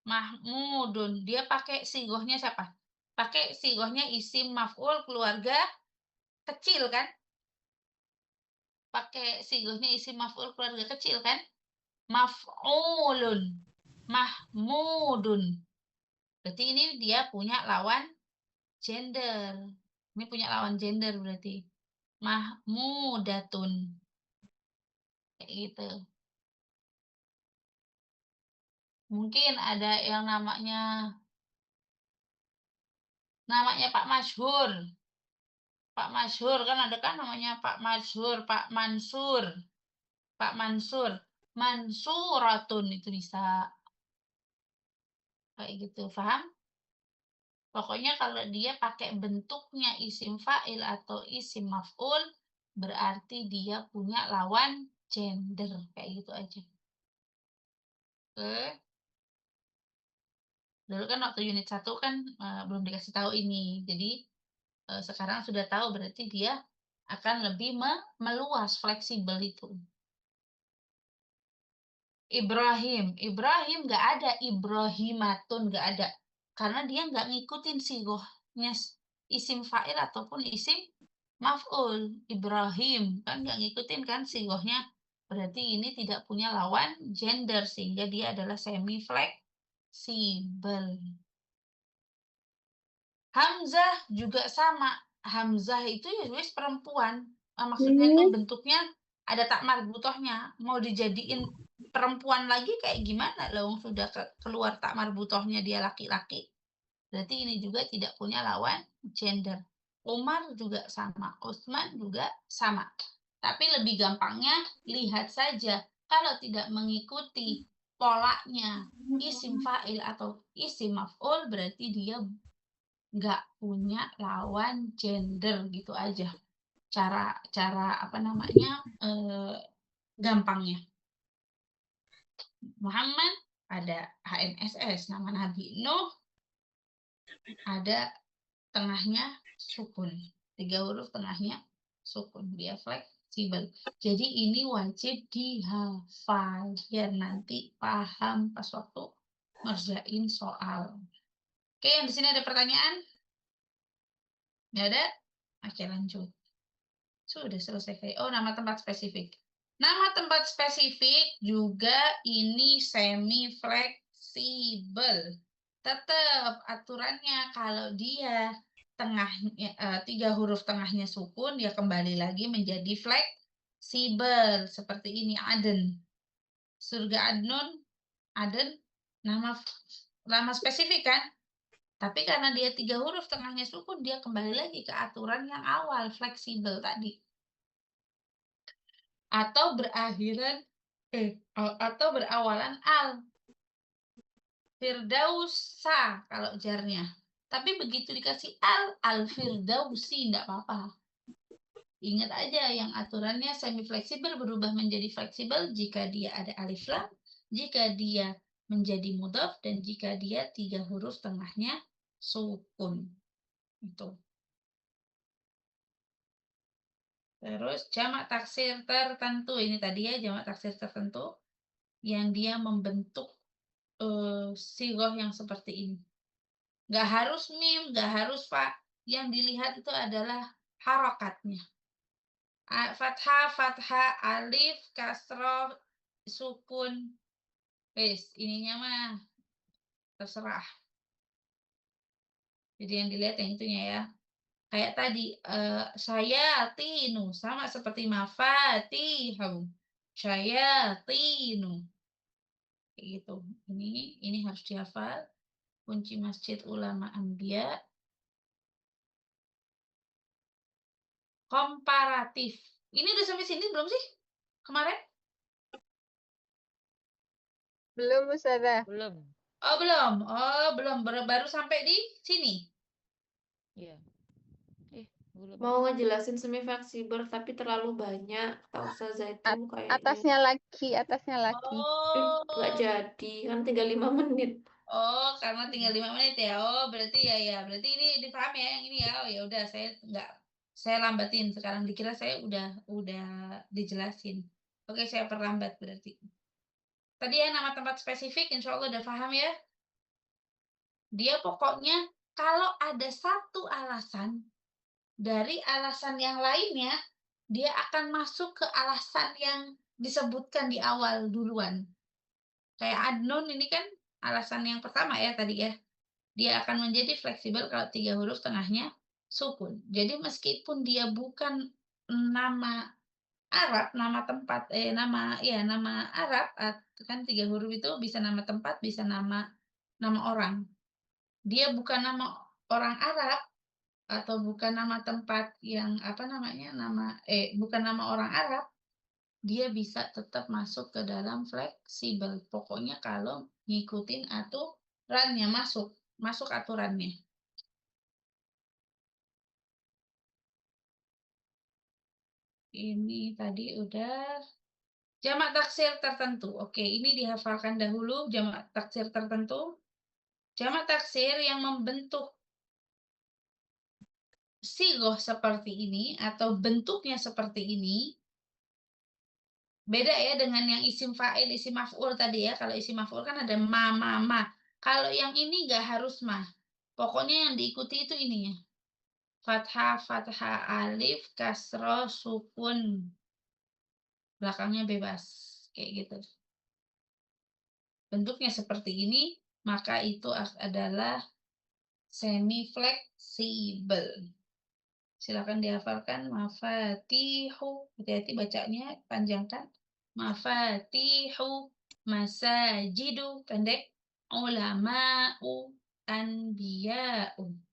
Mahmudun. Dia pakai sigohnya siapa? Pakai sigohnya isim maf'ul keluarga kecil kan? Pakai sigohnya isim maf'ul keluarga kecil kan? Maf'ulun, Mahmudun. Berarti ini dia punya lawan gender. Ini punya lawan gender berarti. Mahmudatun. Kayak gitu. Mungkin ada yang namanya Pak Masyhur. Pak Masyhur kan ada kan namanya Pak Masyhur, Pak Mansur. Pak Mansur. Mansuratun itu bisa. Kayak gitu, paham? Pokoknya kalau dia pakai bentuknya isim fa'il atau isim maf'ul, berarti dia punya lawan gender. Kayak gitu aja. Oke. Dulu kan waktu unit 1 kan belum dikasih tahu ini. Jadi sekarang sudah tahu berarti dia akan lebih meluas, fleksibel itu. Ibrahim. Ibrahim nggak ada. Ibrahimatun nggak ada. Karena dia nggak ngikutin sigohnya isim fa'il ataupun isim maf'ul. Ibrahim. Kan nggak ngikutin kan sigohnya. Berarti ini tidak punya lawan gender. Sehingga dia adalah semi fleksibel. Hamzah juga sama. Hamzah itu ya wis perempuan. Maksudnya itu bentuknya ada tak marbutohnya. Mau dijadiin perempuan lagi kayak gimana loh sudah keluar tak marbutohnya dia laki-laki. Berarti ini juga tidak punya lawan gender. Umar juga sama. Utsman juga sama. Tapi lebih gampangnya lihat saja kalau tidak mengikuti polanya isim fa'il atau isim maf'ul berarti dia nggak punya lawan gender gitu aja. Cara apa namanya gampangnya. Muhammad ada HMSS nama Nabi Nuh ada tengahnya sukun 3 huruf tengahnya sukun dia fleksibel. Jadi ini wajib dihafal biar nanti paham pas waktu ngerjain soal. Oke, yang di sini ada pertanyaan? Nggak ada? Oke, lanjut. Sudah selesai. Oh, nama tempat spesifik. Nama tempat spesifik juga ini semi fleksibel. Tetap aturannya kalau dia tengahnya 3 huruf tengahnya sukun, dia kembali lagi menjadi fleksibel seperti ini. Aden. Surga Adnun, Aden, nama spesifik kan? Tapi karena dia 3 huruf tengahnya sukun, dia kembali lagi ke aturan yang awal, fleksibel tadi. Atau atau berawalan al. Firdausa kalau jarnya. Tapi begitu dikasih al-firdausi enggak apa-apa. Ingat aja yang aturannya semi fleksibel berubah menjadi fleksibel jika dia ada alif lam, jika dia menjadi mudhaf, dan jika dia 3 huruf tengahnya sukun. Itu. Terus jamak taksir tertentu, ini tadi ya jamak taksir tertentu yang dia membentuk sigoh yang seperti ini. Nggak harus mim, nggak harus fa. Yang dilihat itu adalah harokatnya. Fathah, alif, kasroh, sukun. Wes, ininya mah terserah. Jadi yang dilihat yang itunya ya. Kayak tadi, saya tinu sama seperti mafatihu. Saya tinu. Kayak gitu. Ini harus dihafal. Kunci Masjid Ulama Anbiya. Komparatif. Ini udah sampai sini belum sih? Kemarin? Belum, Ustazah. Belum. Oh, belum. Oh, belum. Baru sampai di sini. Iya. Belum. Mau ngejelasin semi fleksibel tapi terlalu banyak. Kata Ustazah itu kayaknya. Atasnya lagi. Oh. Nggak jadi, kan tinggal 5 menit. Oh, karena tinggal 5 menit ya. Oh, berarti ya. Berarti ini dipahami ya yang ini ya. Oh, ya udah saya lambatin sekarang, dikira saya udah dijelasin. Oke, saya perlambat berarti. Tadi ya nama tempat spesifik insya Allah udah paham ya. Dia pokoknya kalau ada satu alasan dari alasan yang lainnya, dia akan masuk ke alasan yang disebutkan di awal duluan. Kayak adnun ini kan alasan yang pertama ya tadi ya. Dia akan menjadi fleksibel kalau 3 huruf tengahnya sukun. Jadi meskipun dia bukan nama Arab, nama tempat, nama Arab, kan 3 huruf itu bisa nama tempat, bisa nama orang. Dia bukan nama orang Arab atau bukan nama tempat yang bukan nama orang Arab, dia bisa tetap masuk ke dalam fleksibel. Pokoknya kalau ngikutin aturannya, masuk aturannya. Ini tadi udah jamak taksir tertentu. Oke, ini dihafalkan dahulu jamak taksir tertentu. Jamak taksir yang membentuk sigoh seperti ini atau bentuknya seperti ini beda ya dengan yang isim fa'il, isim maf'ul tadi ya. Kalau isim maf'ul kan ada ma. Kalau yang ini nggak harus ma. Pokoknya yang diikuti itu ininya. Fathah, alif, kasroh, sukun. Belakangnya bebas. Kayak gitu. Bentuknya seperti ini, maka itu adalah semi fleksibel. Silakan dihafalkan mafatihu. Hati-hati bacanya, panjangkan. Mafatihu masajidu, pendek. Ulama'u anbiya'u.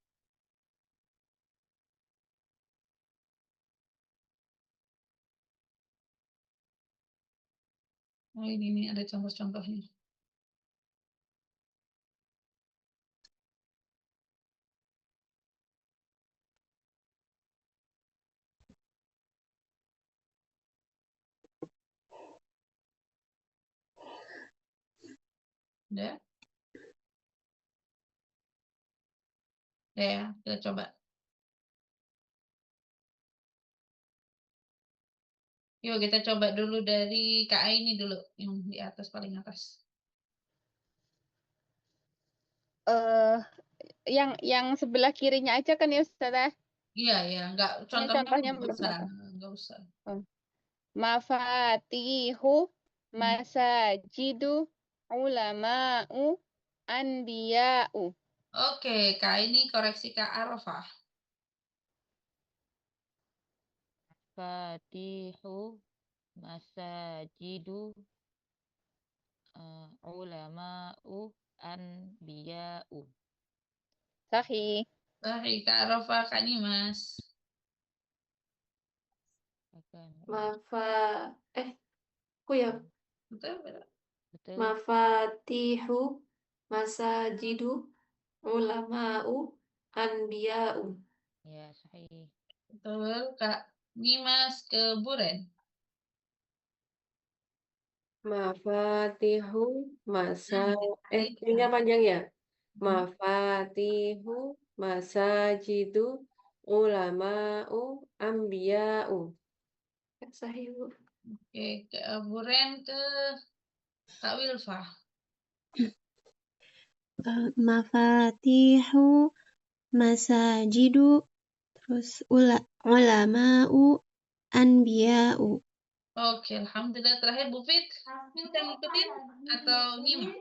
Oh, ini ada contoh-contohnya. Udah? Ya, kita coba. Yuk kita coba dulu dari KA ini dulu, yang di atas, paling atas. Yang sebelah kirinya aja kan ya, Ustazah? Iya, enggak, Ini contohnya belum dapat. enggak usah. Mafatihu masajidu ulama'u anbiya'u. Oke, Kak, ini koreksi Kak Arafah. Mafatihu masajidu ulama'u anbiya'u. Sahih. Sahih, Kak Arafah, Kak Nimas. Akan Aku ya. Betul, betul. betul. Mafatihu masajidu ulama'u anbiya'u. Ya, sahih. Betul, Kak Nimas ke Buren. Mafatihu Iya. ininya panjang ya. Mafatihu masajidu ulama'u ambiya'u. Sahih, Bu. Oke, ke Buren ke Kak Wilfa. Mafatihu masajidu terus ulama'u anbiya'u. Oke, alhamdulillah. Terakhir Bu Fit, bisa ngikutin atau nyimak?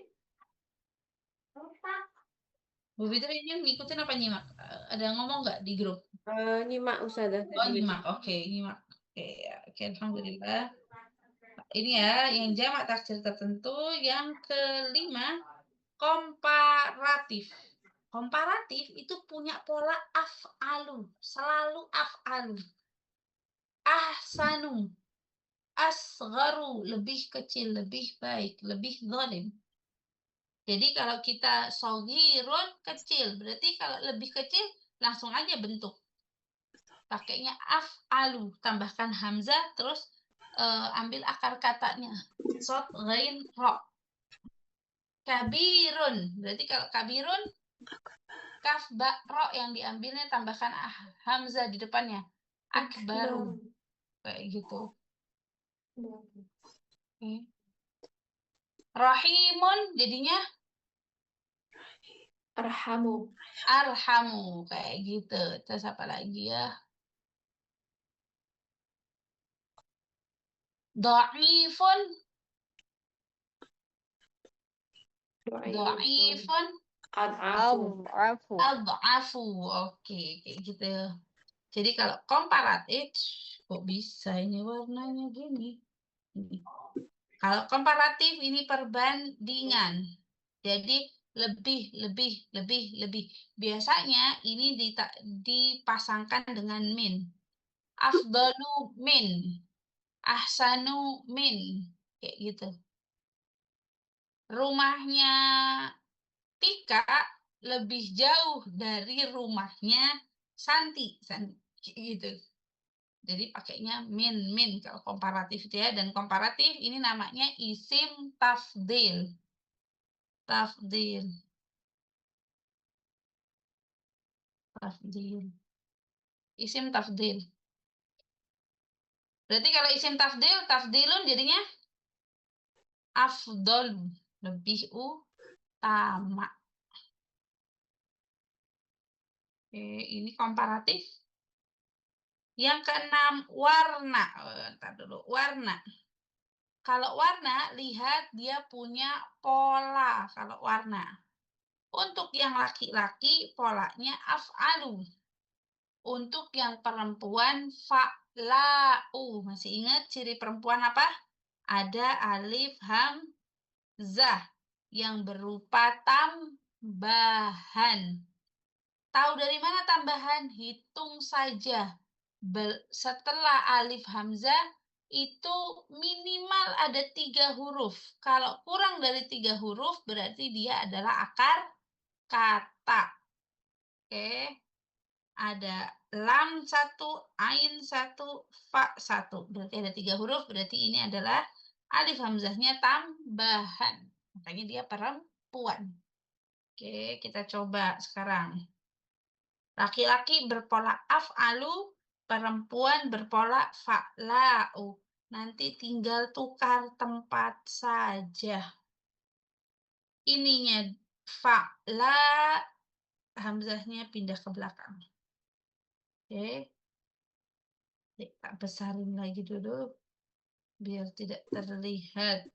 Bu Fitri ini ngikutin apa nyimak? Ada ngomong nggak di grup? Nyimak Ustazah Oh, tadi. nyimak. Oke, nyimak. Oke, ya. Oke, alhamdulillah. Ini ya, yang jamak taksir tertentu. Yang kelima, komparatif. Komparatif itu punya pola af'alu, selalu af'alu. Ahsanu, asgharu, lebih kecil, lebih baik, lebih zalim. Jadi kalau kita soghirun, kecil, berarti kalau lebih kecil langsung aja bentuk. Pakainya af'alu, tambahkan hamzah, terus ambil akar katanya. Sod, ghain, ro. Kabirun, berarti kalau kabirun, kaf, ba, ro yang diambilnya tambahkan hamzah di depannya. Akbaru, kayak gitu. Okay. Rahimun, jadinya Arhamu. arhamu, kayak gitu. Terus apa lagi ya? Dha'ifun, dhaifun, Ad'afu. Afu. adhafu. Oke, kayak gitu. Jadi kalau komparatif, kok bisa ini warnanya gini? Ini. Kalau komparatif ini perbandingan. Jadi lebih. Biasanya ini dipasangkan dengan min. Afdalu min. Ahsanu min. Kayak gitu. Rumahnya Tika lebih jauh dari rumahnya Santi. Kayak gitu. Jadi pakainya min kalau komparatif itu ya. Dan komparatif ini namanya isim tafdil. Tafdil. Isim tafdil. Berarti kalau isim tafdil, tafdilun jadinya afdol, lebih utama. Oke, ini komparatif. Yang keenam, warna. Ntar dulu, warna. Kalau warna, lihat dia punya pola. Kalau warna. Untuk yang laki-laki, polanya af'alu. Untuk yang perempuan, fa'la'u. Masih ingat ciri perempuan apa? Ada alif hamzah yang berupa tambahan. Tahu dari mana tambahan? Hitung saja. Setelah alif hamzah itu minimal ada 3 huruf. Kalau kurang dari 3 huruf berarti dia adalah akar kata. Oke. Ada lam 1, ain 1, fa 1. Berarti ada 3 huruf, berarti ini adalah alif hamzahnya tambahan. Makanya dia perempuan. Oke, kita coba sekarang. Laki-laki berpola af'alu, perempuan berpola fa'la'u. Nanti tinggal tukar tempat saja. Ininya fa'la, hamzahnya pindah ke belakang. Oke. Kita besarin lagi dulu biar tidak terlihat.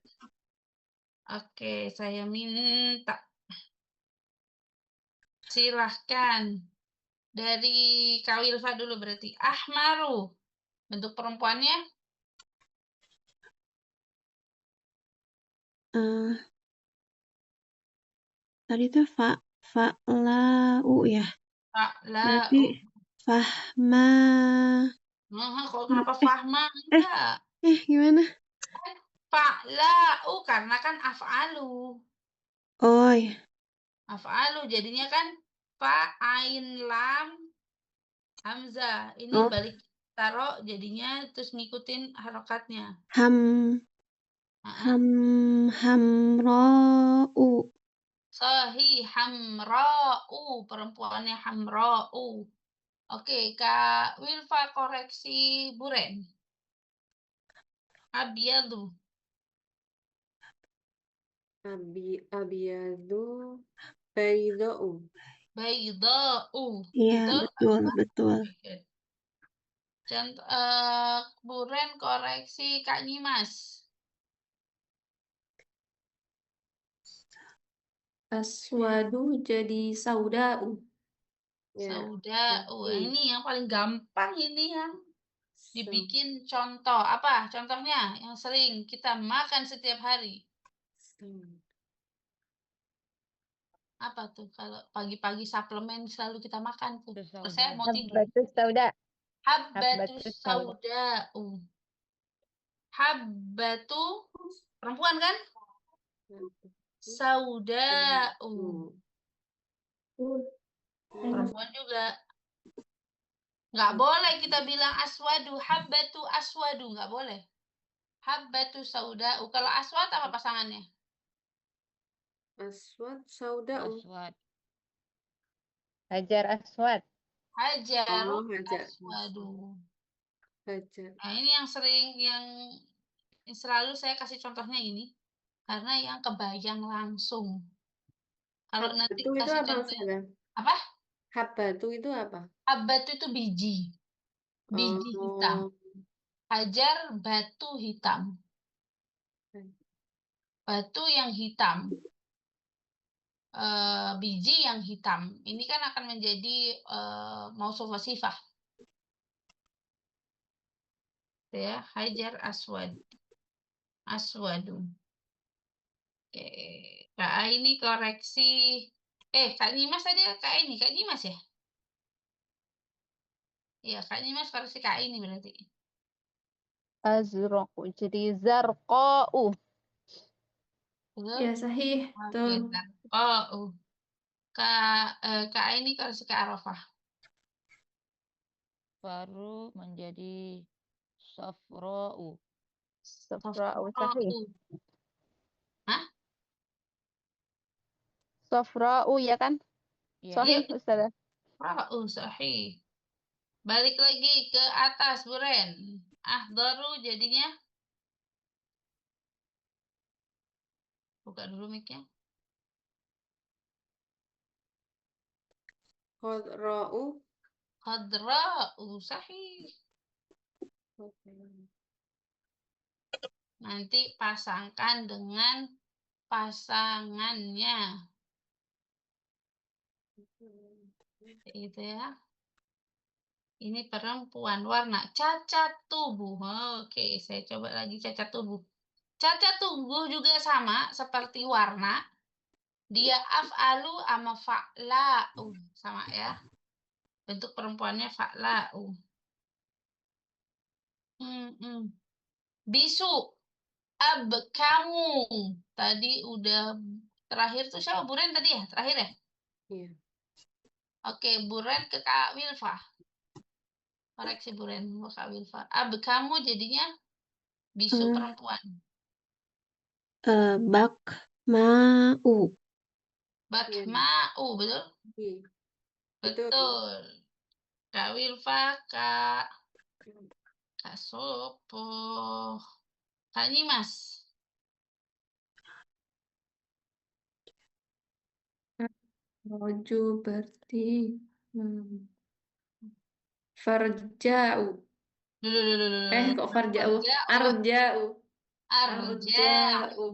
Oke, saya minta silahkan dari Kak Wilfa dulu berarti ahmaru. Bentuk perempuannya eh tadi tuh fa'lau ya. Berarti fa'la'u. fahma. Kok kenapa fahma? Enggak. Gimana? Fa'la'u karena kan af'alu. Oh ya. Af'alu jadinya kan fa ain lam hamzah. Ini Oh, balik taruh jadinya terus ngikutin harokatnya. hamra'u. Sahih hamra'u, perempuannya hamra'u. Oke, Kak Wilfa koreksi Buren. Abyadu. Abiyadu bayda'u. Bayda'u. Iya, Betul? betul. Oke, good. Contoh, Buren koreksi Kak Nyimas. Aswadu jadi saudau. Ya. Sauda'u. Ini yang paling gampang ini yang Sau- dibikin contoh. Apa contohnya yang sering kita makan setiap hari? sau- Apa tuh kalau pagi-pagi suplemen selalu kita makan tuh? Itu Kalau saya sauda. mau tidur. Habbatus sauda. Habbatus Habbatus sauda. sauda'u. Habbatu perempuan kan? Sauda'u. Perempuan juga. Nggak boleh kita bilang aswadu. Habbatu aswadu. Nggak boleh. Habbatu sauda'u. Kalau aswad apa pasangannya? Aswad sauda'u. Aswad. Hajar aswad. Hajarun Hajar. aswadu. Hajar. Nah, ini yang sering yang selalu saya kasih contohnya ini karena yang kebayang langsung. Kalau nanti Habbatu itu kasih apa, contoh Ustazah? apa? Habbatu itu apa? Habbatu itu biji. Biji hitam. Oh, Hajar batu hitam. Batu yang hitam. Biji yang hitam. Ini kan akan menjadi mausuf wasifah. Ya, hajar aswad. Aswadu. Oke. Kak ini koreksi. Kak Nyimas tadi Kak ini. Kak Nyimas ya? Iya, Kak Nyimas koreksi Kak ini berarti. Azraqu. Jadi zarqa'u. Betul? Ya, sahih. Oke, Betul. Kak ini koreksi Kak Arafah. Baru menjadi safra'u. Safra'u sahih. Hah? Safra'u ya kan? Iya. Sahih Ustazah. Sahih. Balik lagi ke atas, Buren. Ahdaru jadinya. Buka dulu mic-nya. Khadra'u. Khadra'u sahih. Nanti pasangkan dengan pasangannya. Itu ya. Ini perempuan warna cacat tubuh. Oke, saya coba lagi cacat tubuh. Cacat tubuh juga sama seperti warna. Dia af'alu sama fa'la'u. Sama ya. Bentuk perempuannya fa'la'u. Bisu. Kamu. Tadi udah terakhir tuh siapa? Buren tadi ya? Terakhir ya? Iya. Oke, Buren ke Kak Wilfa. Koreksi Buren ke Kak Wilfa. Kamu jadinya bisu perempuan. Bakma'u. Bakma'u, betul? Iya. Betul. Kak Wilfa, Kak Sopo. Kak Nyimas. Roju berarti farja'u. Kok farja'u? Arja'u. Arja'u.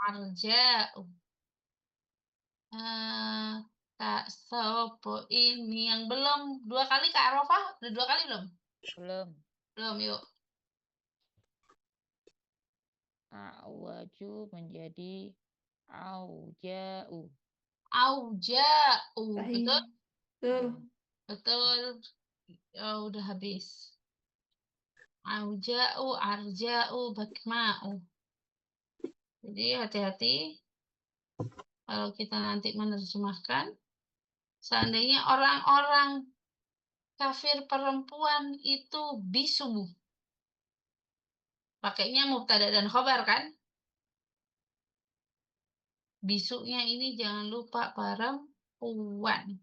Arja'u. Kak Sopo ini yang belum 2 kali Kak Arafah udah 2 kali belum? Belum. Belum, yuk. A'waju menjadi auja'u. Auja'u. Baik. Betul? Betul. Betul. Oh, udah habis. Auja'u, arja'u, bakma'u. Jadi hati-hati kalau kita nanti menerjemahkan. Seandainya orang-orang kafir perempuan itu bisu. Pakainya mubtada dan khobar kan? Bisunya ini jangan lupa perempuan.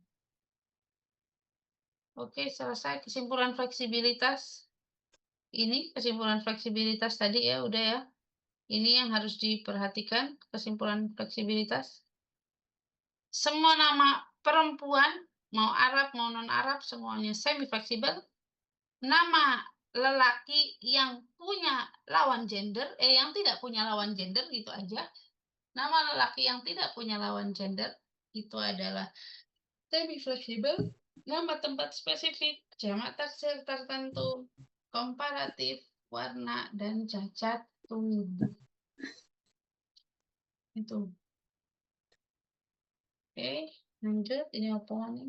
Oke, selesai kesimpulan fleksibilitas. Ini kesimpulan fleksibilitas tadi ya, udah ya. Ini yang harus diperhatikan, kesimpulan fleksibilitas. Semua nama perempuan, mau Arab, mau non-Arab, semuanya semi-fleksibel. Nama lelaki yang punya lawan gender, yang tidak punya lawan gender, gitu aja. Nama lelaki yang tidak punya lawan gender, itu adalah semi-fleksibel. Nama tempat spesifik, jamak taksir tertentu, komparatif, warna, dan cacat tubuh. Itu. Oke, lanjut. Ini apa nih?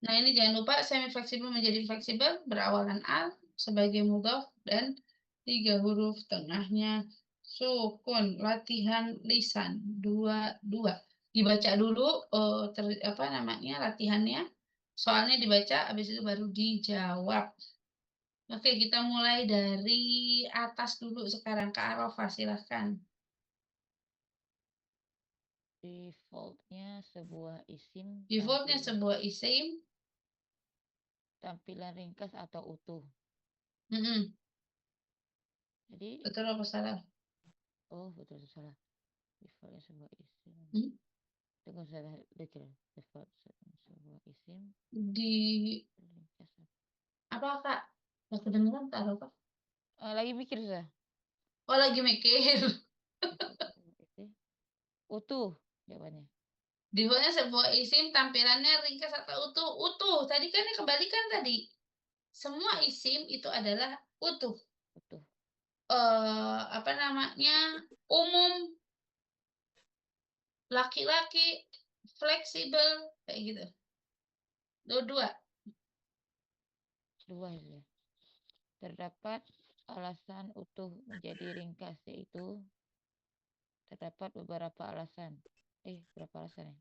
Nah, ini jangan lupa semi-fleksibel menjadi fleksibel, berawalan al sebagai mudhaf dan 3 huruf tengahnya sukun. Latihan lisan 2. Dibaca dulu latihannya. Soalnya dibaca, habis itu baru dijawab. Oke, kita mulai dari atas dulu sekarang. Kak Arafah, silahkan. Defaultnya sebuah isim Defaultnya sebuah isim. tampilan ringkas atau utuh. Jadi, Betul apa salah? oh betul salah. Defaultnya sebuah isim. Tunggu saya baca. Default sebuah isim Di ringkas. apa Kak? Gak kedengeran Kak Arafah? Lagi mikir saya. Oh, lagi mikir. Utuh jawabannya. Defaultnya sebuah isim tampilannya ringkas atau utuh. Utuh. Tadi kan yang kembalikan tadi. Semua isim itu adalah utuh. Utuh. Apa namanya? Umum. Laki-laki. Fleksibel. Kayak gitu. Dua. Ya. Terdapat alasan utuh menjadi ringkas, yaitu terdapat beberapa alasan. Berapa alasan ya?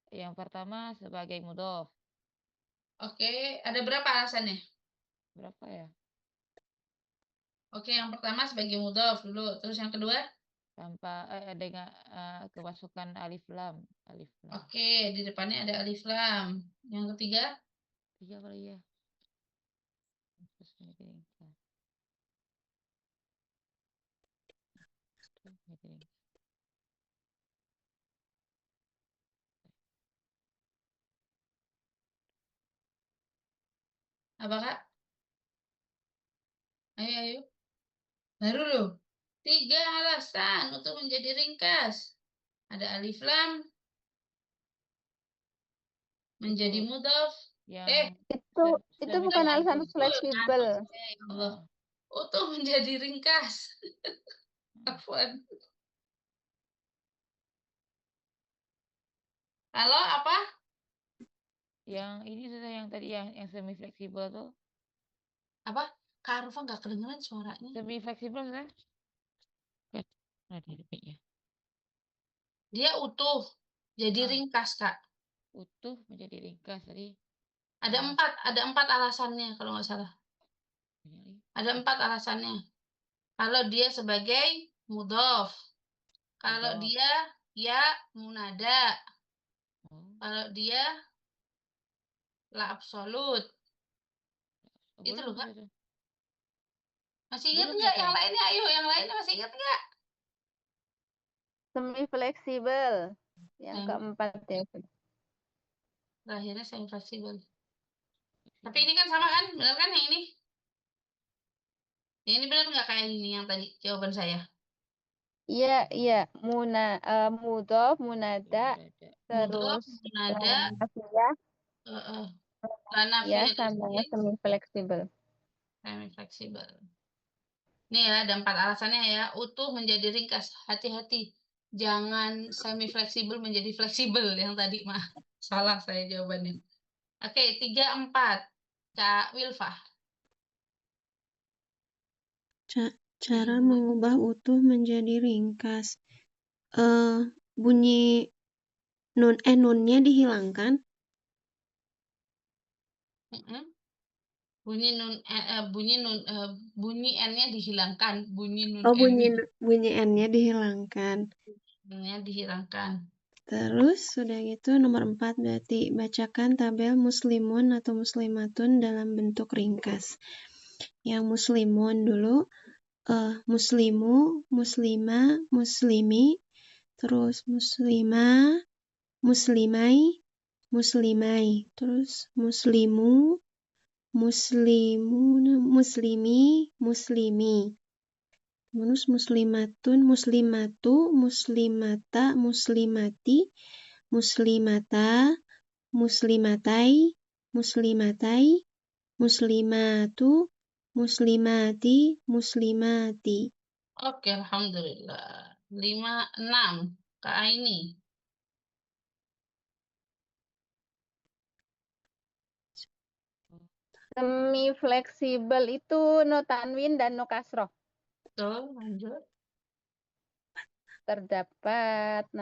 Yang pertama sebagai mudhof. Oke, ada berapa alasannya? Berapa ya? Oke, yang pertama sebagai mudhof dulu. Terus yang kedua? Tanpa dengan kemasukan alif lam. Oke, di depannya ada alif lam. Yang ketiga? 3 kali ya. Terus menjadi ringkas. Apa Kak? Ayo. Baru loh. 3 alasan untuk menjadi ringkas. Ada alif lam, menjadi mudhof. Itu bukan alasan fleksibel. Ya Allah. Untuk menjadi ringkas. Afwan. Kalau apa? Yang ini sudah yang tadi yang semi fleksibel tuh. Apa? Kak Arfa nggak kedengeran suaranya. Semi fleksibel sudah. Dia utuh. Jadi ringkas, Kak. Utuh menjadi ringkas tadi. Ada 4 alasannya kalau nggak salah. Ada 4 alasannya. Kalau dia sebagai mudhof. Kalau dia ya munada. Kalau dia la absolut. Itu loh, Kak. Masih ingat nggak yang lainnya? Ayo, yang lainnya masih ingat nggak? Semi fleksibel. Yang keempat ya. Terakhirnya semi fleksibel. Tapi ini kan sama kan? Benar kan yang ini? Yang ini benar nggak kayak ini yang tadi jawaban saya? Iya. Mudhof, munada, terus munada, nafiyah. La Ya, nafiyah sama listin, semi fleksibel. semi fleksibel. Nih ya, ada 4 alasannya ya. Utuh menjadi ringkas. Hati-hati. Jangan semi fleksibel menjadi fleksibel yang tadi mah. Salah saya jawabannya. Oke, 3, 4. Kak Wilfah. Cara mengubah utuh menjadi ringkas. Bunyi nunnya dihilangkan. Mm-mm. Bunyi n-nya dihilangkan. Bunyi nun Oh, n-nya bunyi n-nya dihilangkan. dihilangkan. Terus sudah gitu nomor 4 berarti bacakan tabel muslimun atau muslimatun dalam bentuk ringkas. Yang muslimun dulu muslimu, muslima, muslimi, terus muslimah, muslimai, muslimai, terus muslimu, muslimun, muslimi, muslimi. Terus muslimatun, muslimatu, muslimata, muslimati, muslimata, muslimatai, muslimatai, muslimatu, muslimati, muslimati. Oke, alhamdulillah. 5, 6. Kak Aini. Semi fleksibel itu no tanwin dan no kasroh. Betul, lanjut. Terdapat 4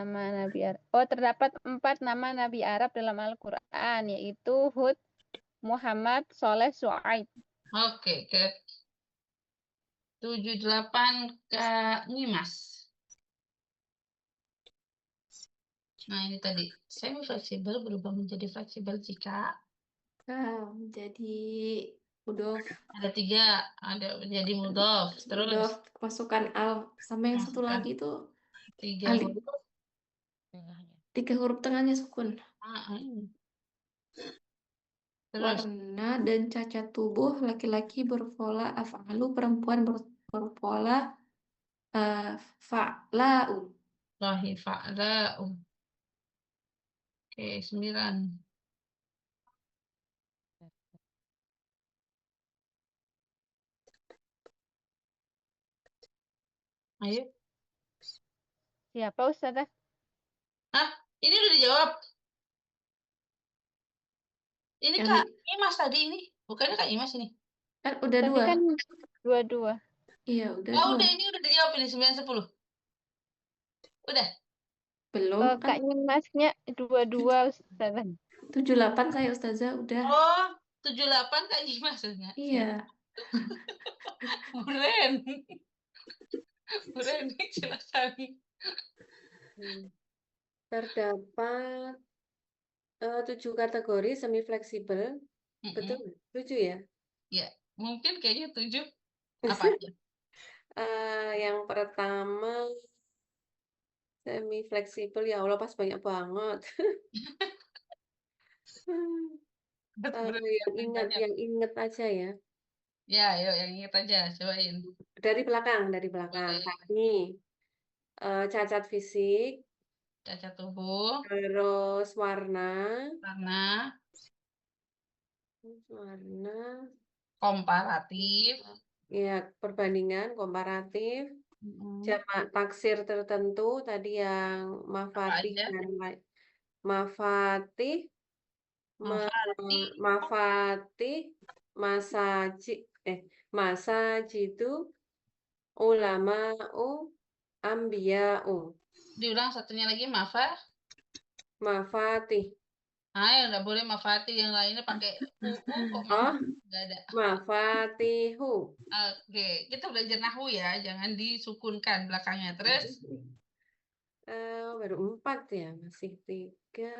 nama Nabi Arab dalam Al-Quran, yaitu Hud, Muhammad, Soleh, Su'aib. Oke, ke 7, 8 Kak Nyimas. Nah, ini tadi. Semi fleksibel berubah menjadi fleksibel jika Jadi mudhof, ada 3, ada menjadi mudhof. Terus mudhof masukkan al, sama yang satu masukkan lagi itu 3 alif, huruf. Tengahnya. 3 huruf tengahnya sukun. Ini. Terus Warna dan cacat tubuh laki-laki berpola af'alu, perempuan berpola fa'la'u. Lahi fa'la'u. Oke, 9. Ayo. Siapa Ustazah? Hah? Ini udah dijawab. Ini Yang Kak di- Imas tadi ini. Bukannya Kak Imas ini. Kan udah Tadi 2. kan dua-dua. Iya, udah Oh, 2. udah ini udah dijawab ini 9, 10. Udah. Belum kan? Kak Nyimasnya dua-dua Ustazah. 78 saya Ustazah udah. Oh, 78 Kak Imas maksudnya. Iya. Buren. Buren, silakan. Terdapat 7 kategori semi fleksibel. Betul? 7 ya? Ya, mungkin kayaknya 7. Apa aja? Yang pertama semi fleksibel, ya Allah pas banyak banget. Buren, yang inget aja ya. Ya, ayo yang ingat aja, cobain. Dari belakang. Boleh. Ini cacat fisik, Cacat tubuh, terus warna, komparatif, ya perbandingan komparatif, jamak taksir tertentu tadi yang mafatih aja? dan mafatih, masajidu, ulama'u, ambiya'u, Diulang satunya lagi, mafatih, ya nggak boleh mafati, yang lainnya pakai kok nggak ada. mafatihu. Oke, kita belajar nahwu ya, jangan disukunkan belakangnya. Terus Baru 4 ya, masih 3.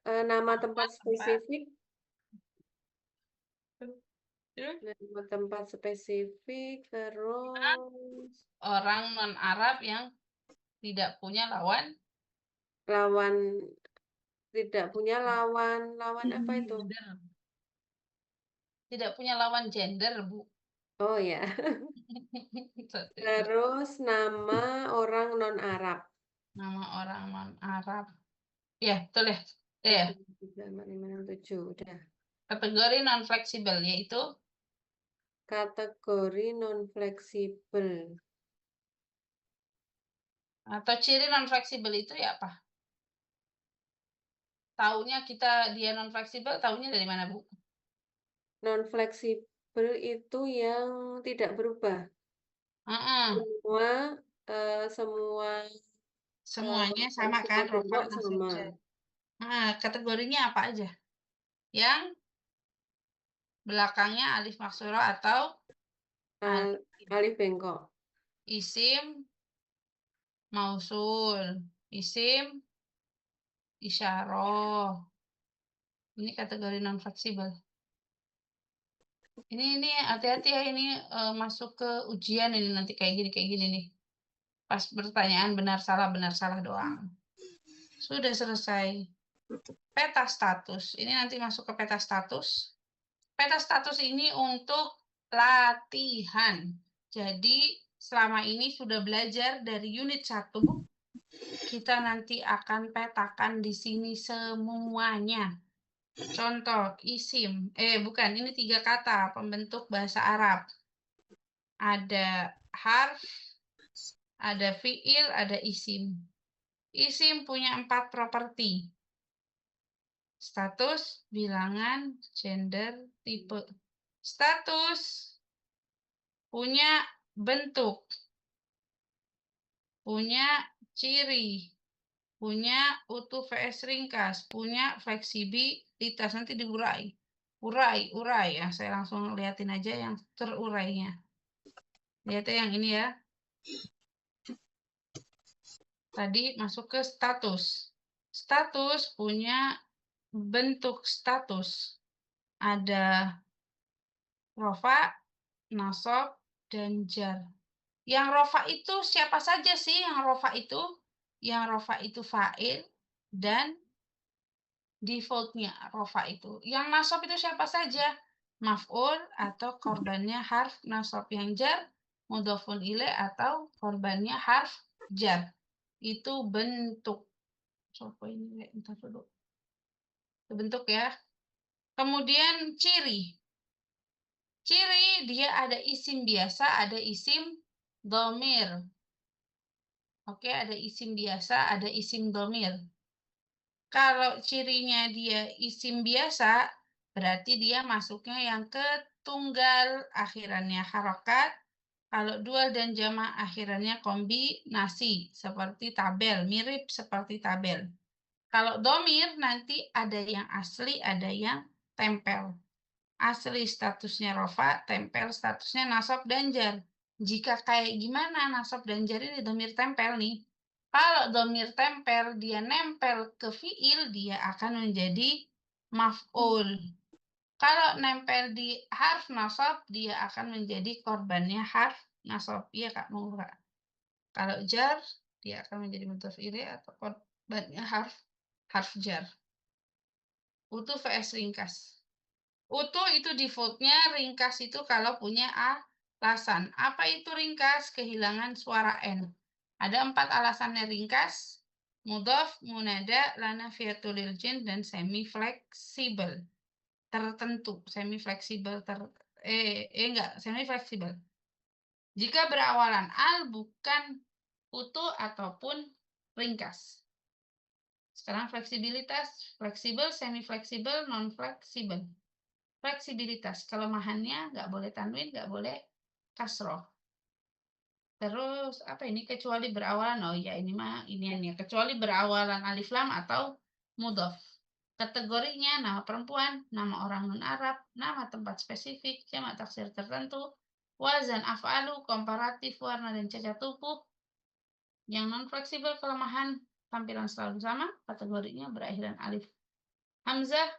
Nama tempat spesifik. Nama tempat spesifik, terus orang non-Arab yang tidak punya lawan lawan apa itu? gender. Tidak punya lawan gender, Bu. Oh ya. Terus nama orang non-Arab. Nama orang non-Arab. Ya, betul ya. Ya, 3, 4, 5, 6, 7. Udah. kategori non-fleksibel yaitu Kategori non-fleksibel. atau ciri non-fleksibel itu ya apa? Taunya dia non-fleksibel, taunya dari mana, Bu? Non-fleksibel itu yang tidak berubah. Heeh. Semua Semuanya sama kan, bentuk rofa, nasab, sama. jar. Nah, kategorinya apa aja? Yang belakangnya alif maksuro atau Alif bengkok. isim mausul, isim isyarah. Ini kategori non fleksibel. Ini hati-hati ya, ini masuk ke ujian ini nanti kayak gini nih. Pas pertanyaan benar salah doang. Sudah selesai. Peta status. Ini nanti masuk ke peta status. Peta status ini untuk latihan. Jadi selama ini sudah belajar dari unit 1. Kita nanti akan petakan di sini semuanya. Contoh, isim. Bukan, ini 3 kata pembentuk bahasa Arab. Ada harf, ada fiil, ada isim. Isim punya 4 properti. Status, bilangan, gender, tipe. Status punya bentuk, punya ciri, punya utuh vs ringkas, punya fleksibilitas. Nanti diurai. Urai ya. Saya langsung liatin aja yang terurainya. Lihat yang ini ya. Tadi masuk ke status. Status punya bentuk status. Ada rofa, nasab, dan jar. Yang rofa itu siapa saja sih yang rofa itu? Yang rofa itu fa'il dan defaultnya rofa itu. Yang nasab itu siapa saja? Maf'ul atau korbannya harf nasab. Yang jar, mudhofun ilaih atau korbannya harf jar. Itu bentuk. Coba ini, bentar dulu. Itu bentuk ya. Kemudian ciri. Ciri dia ada isim biasa, ada isim domir. Oke, ada isim biasa, ada isim domir. Kalau cirinya dia isim biasa, berarti dia masuknya yang ke tunggal, akhirannya harokat. Kalau dual dan jamak akhirannya kombinasi, seperti tabel, mirip seperti tabel. Kalau domir nanti ada yang asli, ada yang tempel. Asli statusnya rofa, tempel statusnya nasab dan jar. Jika kayak gimana nasab dan jar ini domir tempel nih. Kalau domir tempel, dia nempel ke fiil, dia akan menjadi maf'ul. Kalau nempel di harf nasab, dia akan menjadi korbannya harf nasab. Iya Kak, mau Kak. Kalau jar, dia akan menjadi mudhof ilaih atau korbannya harf jar. Utuh vs ringkas. Utuh itu defaultnya, ringkas itu kalau punya alasan. Apa itu ringkas? Kehilangan suara N. Ada 4 alasannya ringkas. Mudhof, munada, lanafiyatul lil jins, dan semi fleksibel. Tertentu, semi fleksibel semi fleksibel. Jika berawalan al bukan utuh ataupun ringkas. Sekarang fleksibilitas, fleksibel, semi fleksibel, non fleksibel. Fleksibilitas, kelemahannya nggak boleh tanwin, nggak boleh kasroh. Terus apa ini, kecuali berawalan, oh ya ini mah ini kecuali berawalan alif lam atau mudhof. Kategorinya nama perempuan, nama orang non Arab, nama tempat spesifik, jamak taksir tertentu, wazan af'alu, komparatif, warna dan cacat tubuh. Yang non fleksibel, kelemahan tampilan selalu sama, kategorinya berakhiran alif hamzah,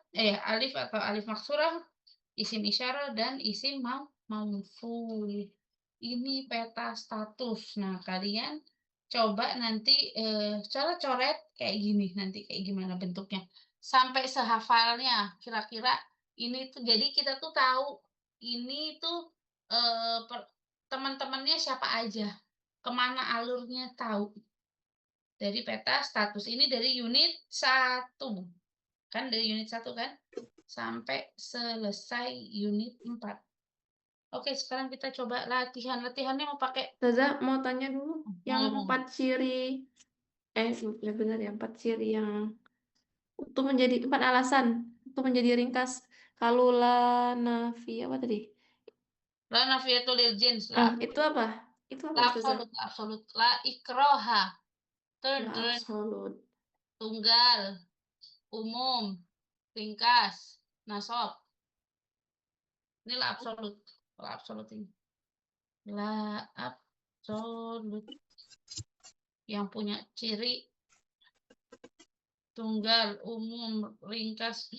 alif atau alif maksurah, isim isyarah, dan isim mauful. Ini peta status. Nah, kalian coba nanti cara coret kayak gini, nanti kayak gimana bentuknya. Sampai sehafalnya, kira-kira ini tuh, jadi kita tuh tahu ini tuh teman-temannya siapa aja, kemana alurnya tahu. Dari peta status ini dari unit 1. Kan dari unit 1 kan? Sampai selesai unit 4. Oke, sekarang kita coba latihan. Latihannya mau pakai Ustazah mau tanya dulu yang mau. 4 ciri ya benar ya 4 ciri yang untuk menjadi 4 alasan untuk menjadi ringkas kalula nafi apa tadi? La nafiyatul lil jins. Itu apa? Itu apa La Ustazah? absolut. La ikroha. La Children. absolut. Tunggal. Umum. Ringkas. Nasab. Ini la absolut. La absolut ini. La absolut. Yang punya ciri tunggal, umum, ringkas.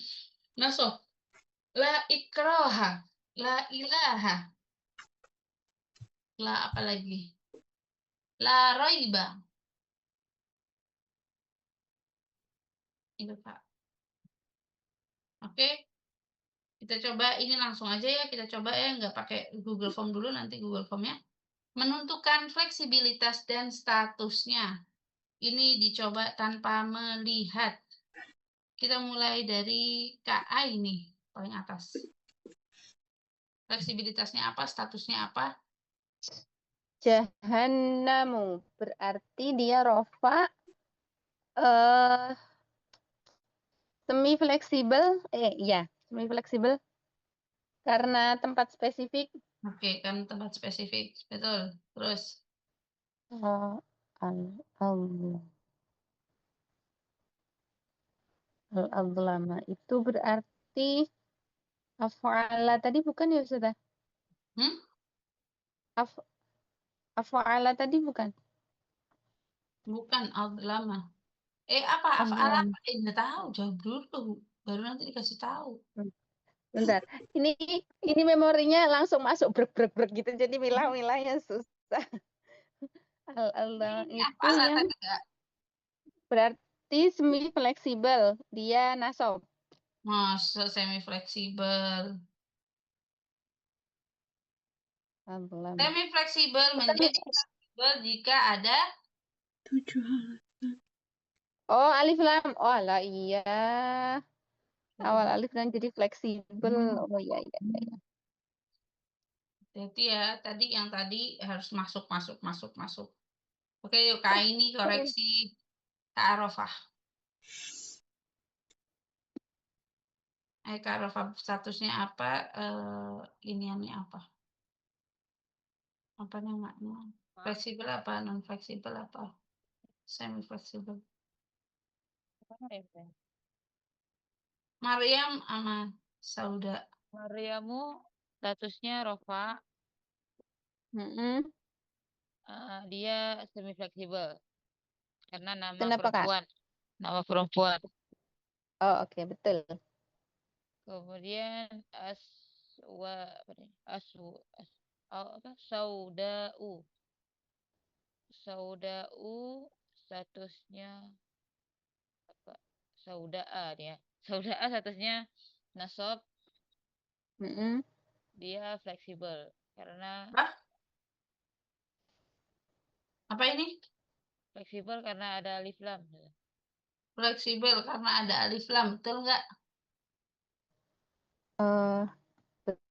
Nasab. La ikroha. La ilaha. La apa lagi? La roiba. Itu Pak. Oke. Kita coba ini langsung aja ya. Kita coba ya. Nggak pakai Google Form dulu. Nanti Google Form-nya. Menentukan fleksibilitas dan statusnya. Ini dicoba tanpa melihat. Kita mulai dari KA ini. Paling atas. Fleksibilitasnya apa? Statusnya apa? Jahannamu berarti dia rofa semi fleksibel, semi fleksibel karena tempat spesifik. Oke, kan tempat spesifik. Betul. Terus. Al-adlama itu berarti af'ala tadi bukan ya Ustazah? Af'ala tadi bukan? Bukan al-lama. Apa? Af'ala apa? Nggak tahu. Jawab dulu. Baru nanti dikasih tahu. Bentar. Ini memorinya langsung masuk brek gitu. Jadi milah-milahnya susah. Al-adlama itu Af'ala yang tadi nggak? berarti semi fleksibel. Dia nasab. Masa semi fleksibel. Semi fleksibel menjadi fleksibel jika ada 7 halaman. Oh, alif lam. Oh, lah iya. Awal alif lam jadi fleksibel. Oh iya. Jadi ya, yang tadi harus masuk. Oke, yuk Kak ini koreksi Kak Arofah. Kak Arofah statusnya apa? Iniannya apa? Apa namanya? Fleksibel apa? Non fleksibel apa? Semi fleksibel. Mariam sama Sauda. Mariamu statusnya rofa. Dia semi fleksibel karena nama Kenapa, Kak? perempuan. Nama perempuan. Oh, oke, betul. Kemudian Sauda'u. Sauda'u statusnya apa? Sauda'a dia. Sauda'a statusnya nasab. Dia fleksibel karena Apa ini? Fleksibel karena ada alif lam. Fleksibel karena ada alif lam, betul nggak?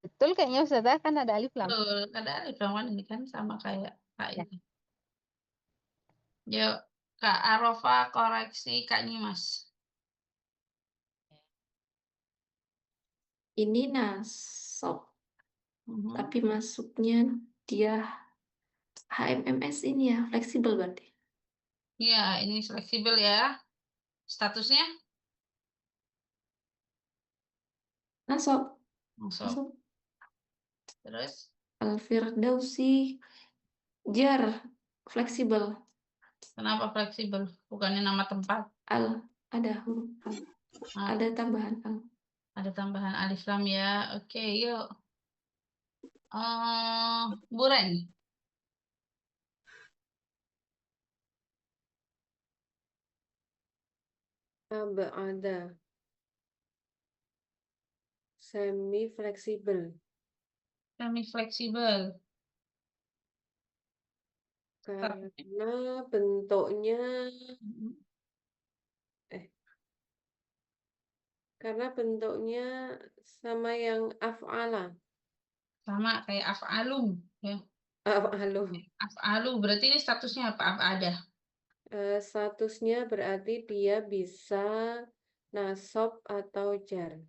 Betul kayaknya Ustazah, kan ada alif lam. Betul, ada alif lam kan ini kan sama kayak Kak ini. Yuk, Kak Arofah koreksi Kak Nyimas. Ini nasab. Tapi masuknya dia HMMS ini ya, fleksibel berarti. Iya, ini fleksibel ya. Statusnya? Nasab. Terus? Al-Firdausi jar fleksibel. Kenapa fleksibel? Bukannya nama tempat? Ada huruf al. Ada tambahan al. Ada tambahan alif lam ya. Oke, yuk. Buren. Ada semi fleksibel. Semi fleksibel. Karena bentuknya Karena bentuknya sama yang af'ala. Sama kayak af'alu ya. Af'alu. Af'alu berarti ini statusnya apa? Af'ada. Statusnya berarti dia bisa nasab atau jar.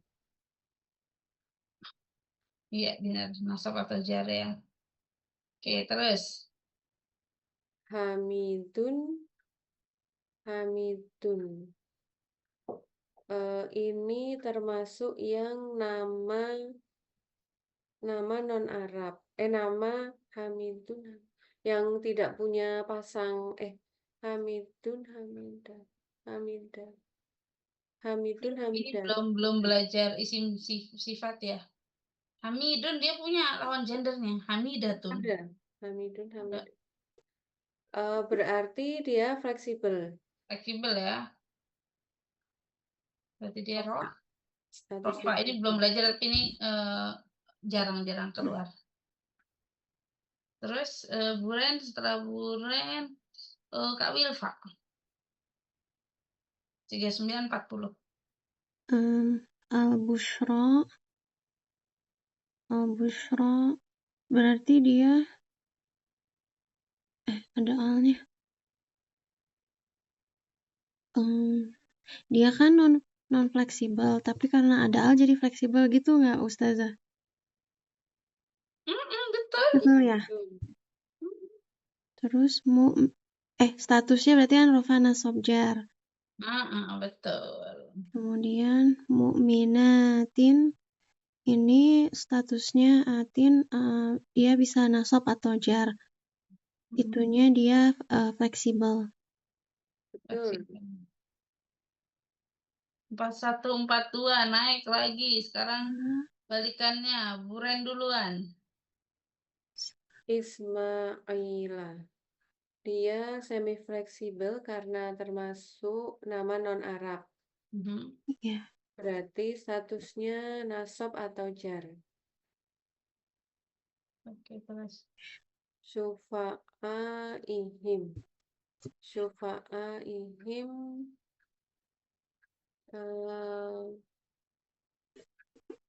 Iya, benar. Nasab atau jar ya. Oke, terus. Hamidun. Hamidun. Ini termasuk yang nama non Arab. Nama Hamidun yang tidak punya pasang. Hamidun, Hamidah, Hamidah, Hamidun, Ini Hamidah. belum belajar isim sifat ya. Hamidun dia punya lawan gendernya. Hamidatun. Ada Hamidun, Ada. Hamidah. Berarti dia fleksibel. Fleksibel ya. Berarti dia roh. Statusnya Rofa ini belum belajar tapi ini jarang-jarang keluar. Terus Buren, setelah Buren Kak Wilfa 3940. Al-Bushra. Al-Bushra berarti dia ada alnya. Dia kan non fleksibel, tapi karena ada al jadi fleksibel gitu nggak, Ustazah? Betul. Betul ya. Terus statusnya berarti kan rofa nasab jar. Betul. Kemudian mu'minatin ini statusnya atin, dia bisa nasab atau jar. Itunya dia fleksibel. betul. 4142 naik lagi. Sekarang balikannya. Buren duluan. Ismaila. Dia semi fleksibel karena termasuk nama non Arab. Iya. Berarti statusnya nasab atau jar. Oke, terus. Syufa'aihim. Syufa'aihim.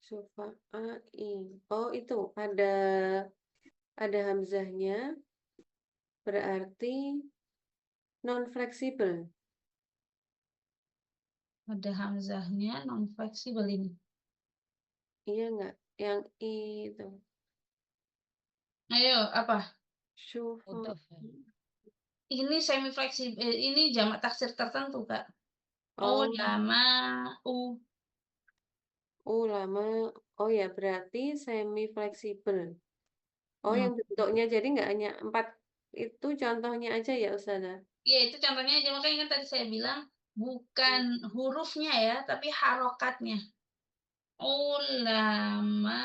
Syufa'i. Oh, itu ada hamzahnya. Berarti non fleksibel. Ada hamzahnya non fleksibel ini. Iya enggak? Yang itu. Ayo, apa? Mudhaf ya. Ini semi fleksibel. Ini jamak taksir tertentu, Kak. Oh, ulama. Oh ya, berarti semi fleksibel. Oh, yang bentuknya jadi nggak hanya 4 itu contohnya aja ya, Ustazah? Iya, itu contohnya aja. Makanya kan tadi saya bilang bukan hurufnya ya, tapi harokatnya. Ulama.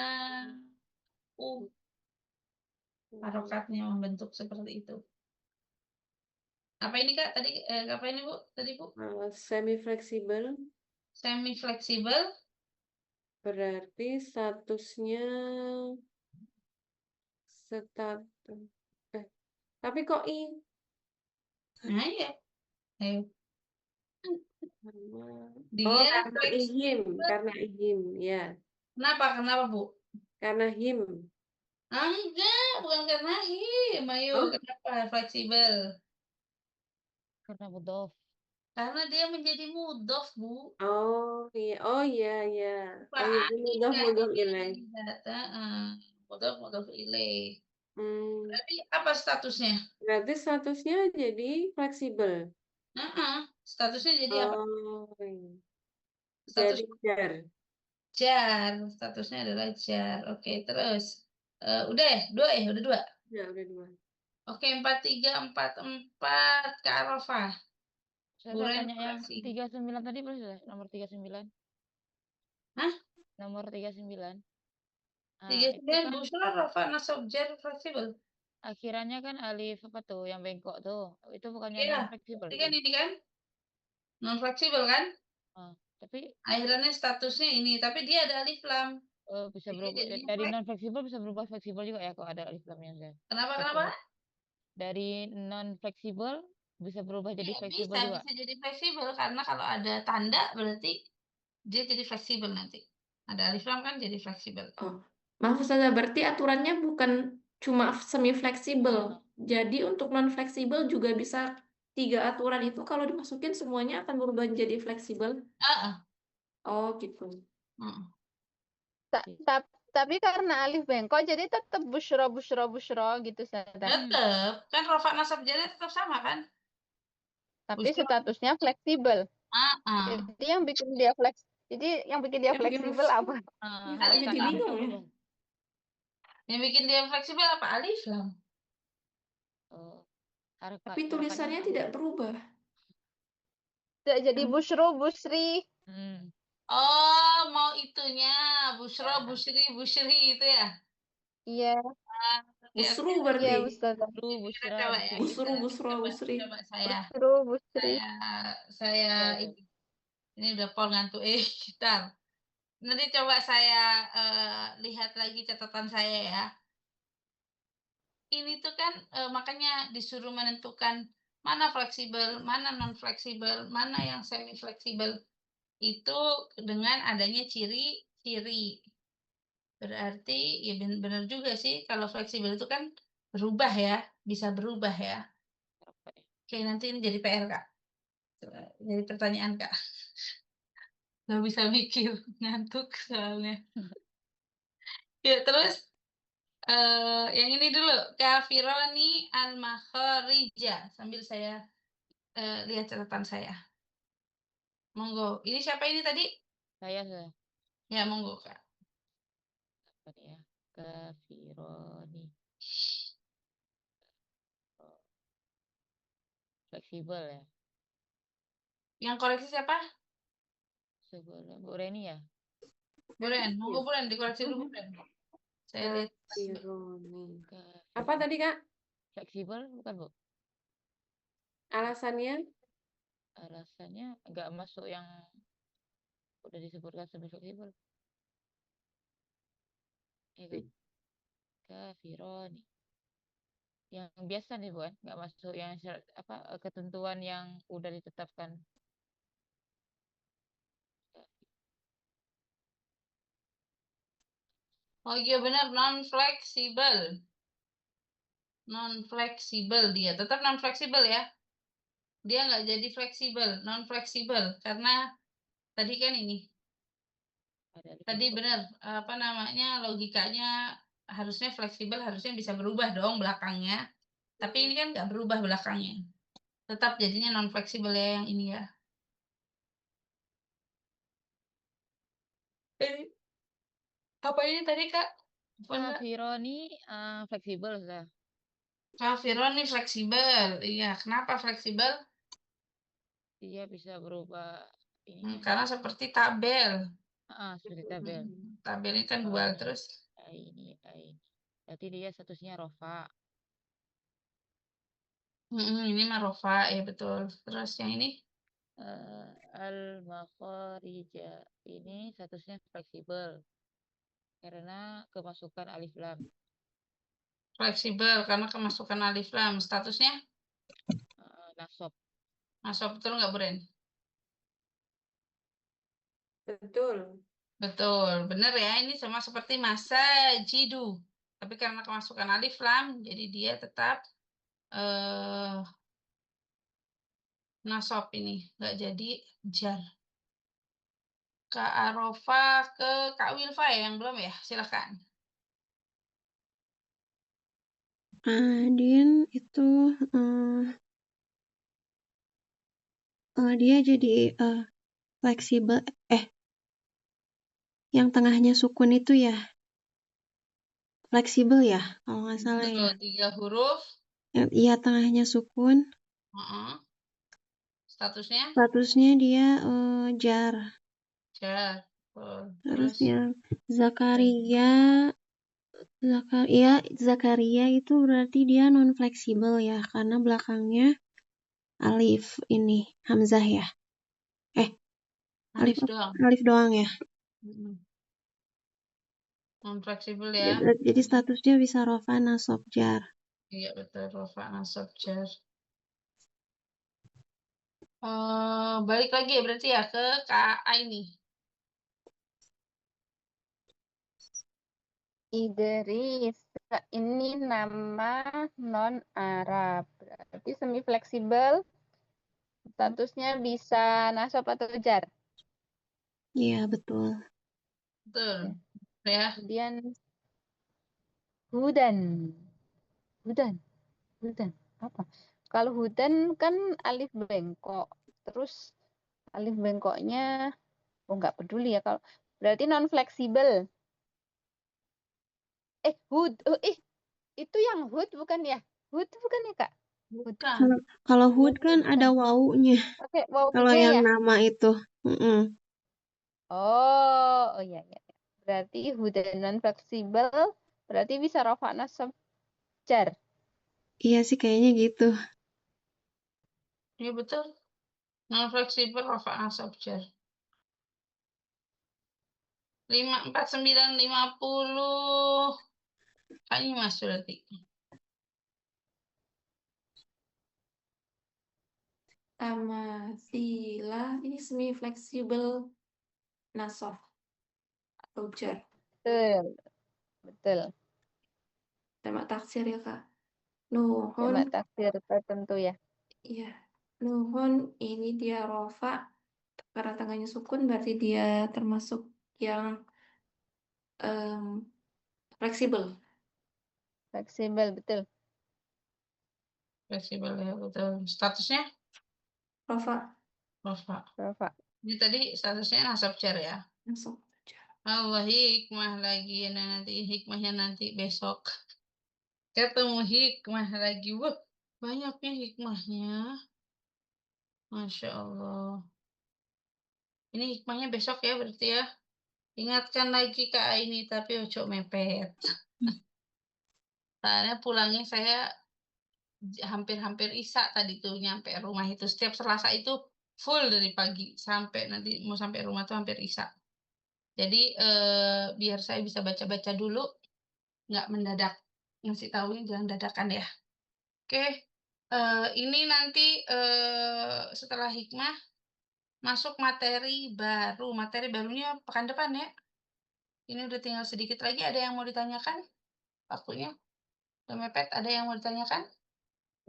Harokatnya membentuk seperti itu. Apa ini, Kak? Tadi apa ini, Bu? Tadi, Bu? Semi fleksibel Semi fleksibel. berarti statusnya tapi kok Nah, iya. Ayo. Oh, Dia karena ihim, ya. Kenapa, Bu? Karena him. Enggak, bukan karena him. Ayo, kenapa fleksibel? Karena mudhaf. Karena dia menjadi mudhof, Bu. Oh iya, oh iya. Oh iya, mudhof ilaih. Mudhof ilaih. Berarti apa statusnya? Berarti statusnya jadi fleksibel. Statusnya jadi apa? Iya. Status Jadi jar. jar. Statusnya adalah jar. Oke, terus. Udah ya? Udah dua. Ya, udah 2. Oke, 4344 Kak Arafah. Saya tanya yang 39 tadi boleh sudah? Nomor 39. Hah? Nomor 39. 39 Busra Rafa nasab jar fleksibel. Akhirannya kan alif apa tuh yang bengkok tuh. Itu bukannya Iya, non fleksibel. ini kan non fleksibel kan? Tapi akhirannya statusnya ini, tapi dia ada alif lam. Bisa berubah dari non fleksibel bisa berubah fleksibel juga ya kalau ada alif lamnya. Kenapa? Dari non fleksibel bisa berubah jadi fleksibel juga. Bisa jadi fleksibel karena kalau ada tanda berarti dia jadi fleksibel nanti. Ada alif lam kan jadi fleksibel. Oh, maaf Ustazah, berarti aturannya bukan cuma semi fleksibel. Jadi untuk non fleksibel juga bisa 3 aturan itu kalau dimasukin semuanya akan berubah jadi fleksibel. Oh gitu. Tapi karena alif bengkok jadi tetap busyro gitu Ustazah. Tetap kan rofa nasab jadi tetap sama kan? Tapi Busyro. statusnya fleksibel. Ah. Jadi yang bikin dia fleksibel apa? Kok jadi bingung ya? Yang bikin dia fleksibel apa? Alif lam. Tapi tulisannya tidak berubah. Tidak jadi busyro, busri. Oh, mau itunya busyro, busyri itu ya? Iya. Busru berarti. Iya, Ustazah. Kita coba ya. Busri. Coba saya. Busri. Saya ini udah pol ngantuk gitar. Nanti coba saya lihat lagi catatan saya ya. Ini tuh kan makanya disuruh menentukan mana fleksibel, mana non fleksibel, mana yang semi fleksibel. Itu dengan adanya ciri-ciri. Berarti ya benar juga sih kalau fleksibel itu kan berubah ya, bisa berubah ya. Oke, nanti ini jadi PR, Kak. Jadi pertanyaan, Kak. Nggak bisa mikir, ngantuk soalnya. Ya, terus yang ini dulu, Kafironi al-Makharija. Sambil saya lihat catatan saya. Monggo. Ini siapa ini tadi? Saya. Ya, monggo, Kak. Apa ya? Kafironi. Fleksibel ya. Yang koreksi siapa? Sebelum Bu Reni ya. Bu Ren, monggo Bu Ren, dikoreksi dulu Bu Ren. Saya lihat. Apa tadi, Kak? Fleksibel bukan, Bu? Alasannya? Alasannya nggak masuk yang udah disebutkan sebagai fleksibel. Kafironi. Yang biasa nih, Bu, nggak masuk yang ketentuan yang udah ditetapkan. Oh iya benar, non fleksibel. Non fleksibel dia, tetap non fleksibel ya. Dia nggak jadi fleksibel, non fleksibel karena tadi kan ini. Tadi benar, apa namanya, logikanya harusnya fleksibel, harusnya bisa berubah dong belakangnya. Tapi ini kan nggak berubah belakangnya. Tetap jadinya non fleksibel ya yang ini ya. Apa ini tadi, Kak? Kafironi fleksibel, Ustaz. Kafironi fleksibel. Iya, kenapa fleksibel? Dia bisa berubah karena seperti tabel. Seperti tabel. Tabel ini kan dual terus. Ini. Berarti dia statusnya rofa. Ini mah rofa, ya betul. Terus yang ini? Al-Makharija ini statusnya fleksibel karena kemasukan alif lam. Fleksibel karena kemasukan alif lam. Statusnya? Nasab. Nasab betul nggak, Bu Ren? Betul. Betul, benar ya. Ini sama seperti masa jidu. Tapi karena kemasukan alif lam, jadi dia tetap nasab ini. Nggak jadi jar. Kak Arofa ke Kak Wilfa ya yang belum ya? Silakan. Adin itu dia jadi fleksibel. Yang tengahnya sukun itu ya fleksibel ya, kalau nggak salah ya. 3 huruf. Iya, tengahnya sukun. Statusnya? Statusnya dia jar. Jar. Terus yang Zakaria itu berarti dia non fleksibel ya, karena belakangnya alif ini hamzah ya. Alif doang ya. Non fleksibel ya. Jadi statusnya bisa rofa nasab jar. Iya betul, rofa nasab jar. Balik lagi ya berarti ya ke Kak Aini. Idris. Ini nama non-Arab. Berarti semi fleksibel. Statusnya bisa nasab atau jar. Iya, betul. Betul. Ya. Kemudian hudan. Hudan. Hudan. Apa? Kalau hudan kan alif bengkok. Terus alif bengkoknya, nggak peduli ya kalau. Berarti non fleksibel. Itu yang hud bukan ya? Hud bukan ya, Kak? Bukan. Kalau hud kan ada wawunya. Oke, wow Kalau ya. yang nama itu. Mm-mm. Oh iya. Berarti hudan non fleksibel. Berarti bisa rafa nasab jar. Iya sih kayaknya gitu. Iya betul. Non fleksibel rafa nasab jar. 54950. Kayaknya Mas berarti. Amathilah ini semi fleksibel nasab atau jar. Betul. Jamak taksir ya, Kak. Nuhun. Jamak taksir tertentu ya. Iya. Nuhun ini dia rofa karena tangannya sukun berarti dia termasuk yang fleksibel. Fleksibel, betul. Fleksibel ya betul. Statusnya? Rofa. Ini tadi statusnya nasab jar ya. Nasab jar. Allah hikmah lagi. Nah, nanti hikmahnya nanti besok. Ketemu hikmah lagi. Wah, banyaknya hikmahnya. Masya Allah. Ini hikmahnya besok ya berarti ya. Ingatkan lagi Kak Aini, tapi ojo mepet. Soalnya pulangnya saya hampir-hampir Isya tadi tuh nyampe rumah itu. Setiap Selasa itu full dari pagi sampai nanti mau sampai rumah tuh hampir Isya. Jadi biar saya bisa baca-baca dulu, nggak mendadak. Ngasih tahunya jangan dadakan ya. Oke, ini nanti setelah hikmah masuk materi baru. Materi barunya pekan depan ya. Ini udah tinggal sedikit lagi. Ada yang mau ditanyakan? Waktunya udah mepet. Ada yang mau ditanyakan?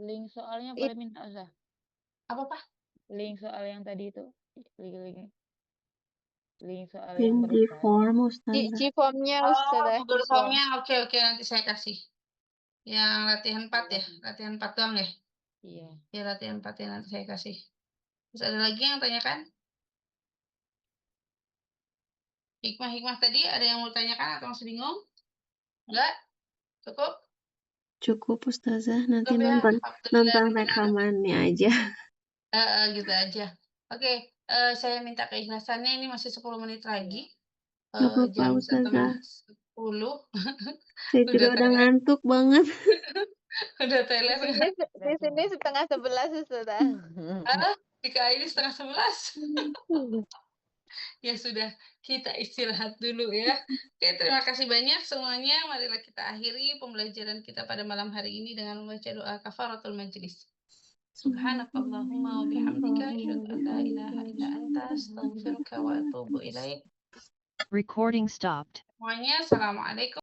Link soalnya boleh minta Ustaz. Apa Pak? Link soal yang tadi itu. Link soal Yang yang di barusan. form Ustazah. G-formnya Oh, Ustazah. Google Form-nya. Oke, nanti saya kasih. Yang latihan 4 ya? Latihan 4 doang ya? Iya. Ya, latihan 4 ya nanti saya kasih. Terus ada lagi yang tanyakan? Hikmah-hikmah tadi ada yang mau tanyakan atau masih bingung? Enggak? Cukup? Cukup Ustazah. Nanti Cukup ya? nonton rekamannya aja. Gitu aja. Oke, saya minta keikhlasannya. Ini masih 10 menit lagi. Gak apa-apa Jam Ustazah. 9:30. Saya juga udah ngantuk banget. Udah teler. Di sini 10:30 Ustazah. Jika ini 10:30. Ya sudah, kita istirahat dulu ya. Oke, terima kasih banyak semuanya. Marilah kita akhiri pembelajaran kita pada malam hari ini dengan membaca doa kafaratul majlis. Subhanakallahumma wa bihamdika asyhadu an la ilaha illa anta astaghfiruka wa atubu ilaik. Recording stopped. Semuanya, assalamualaikum.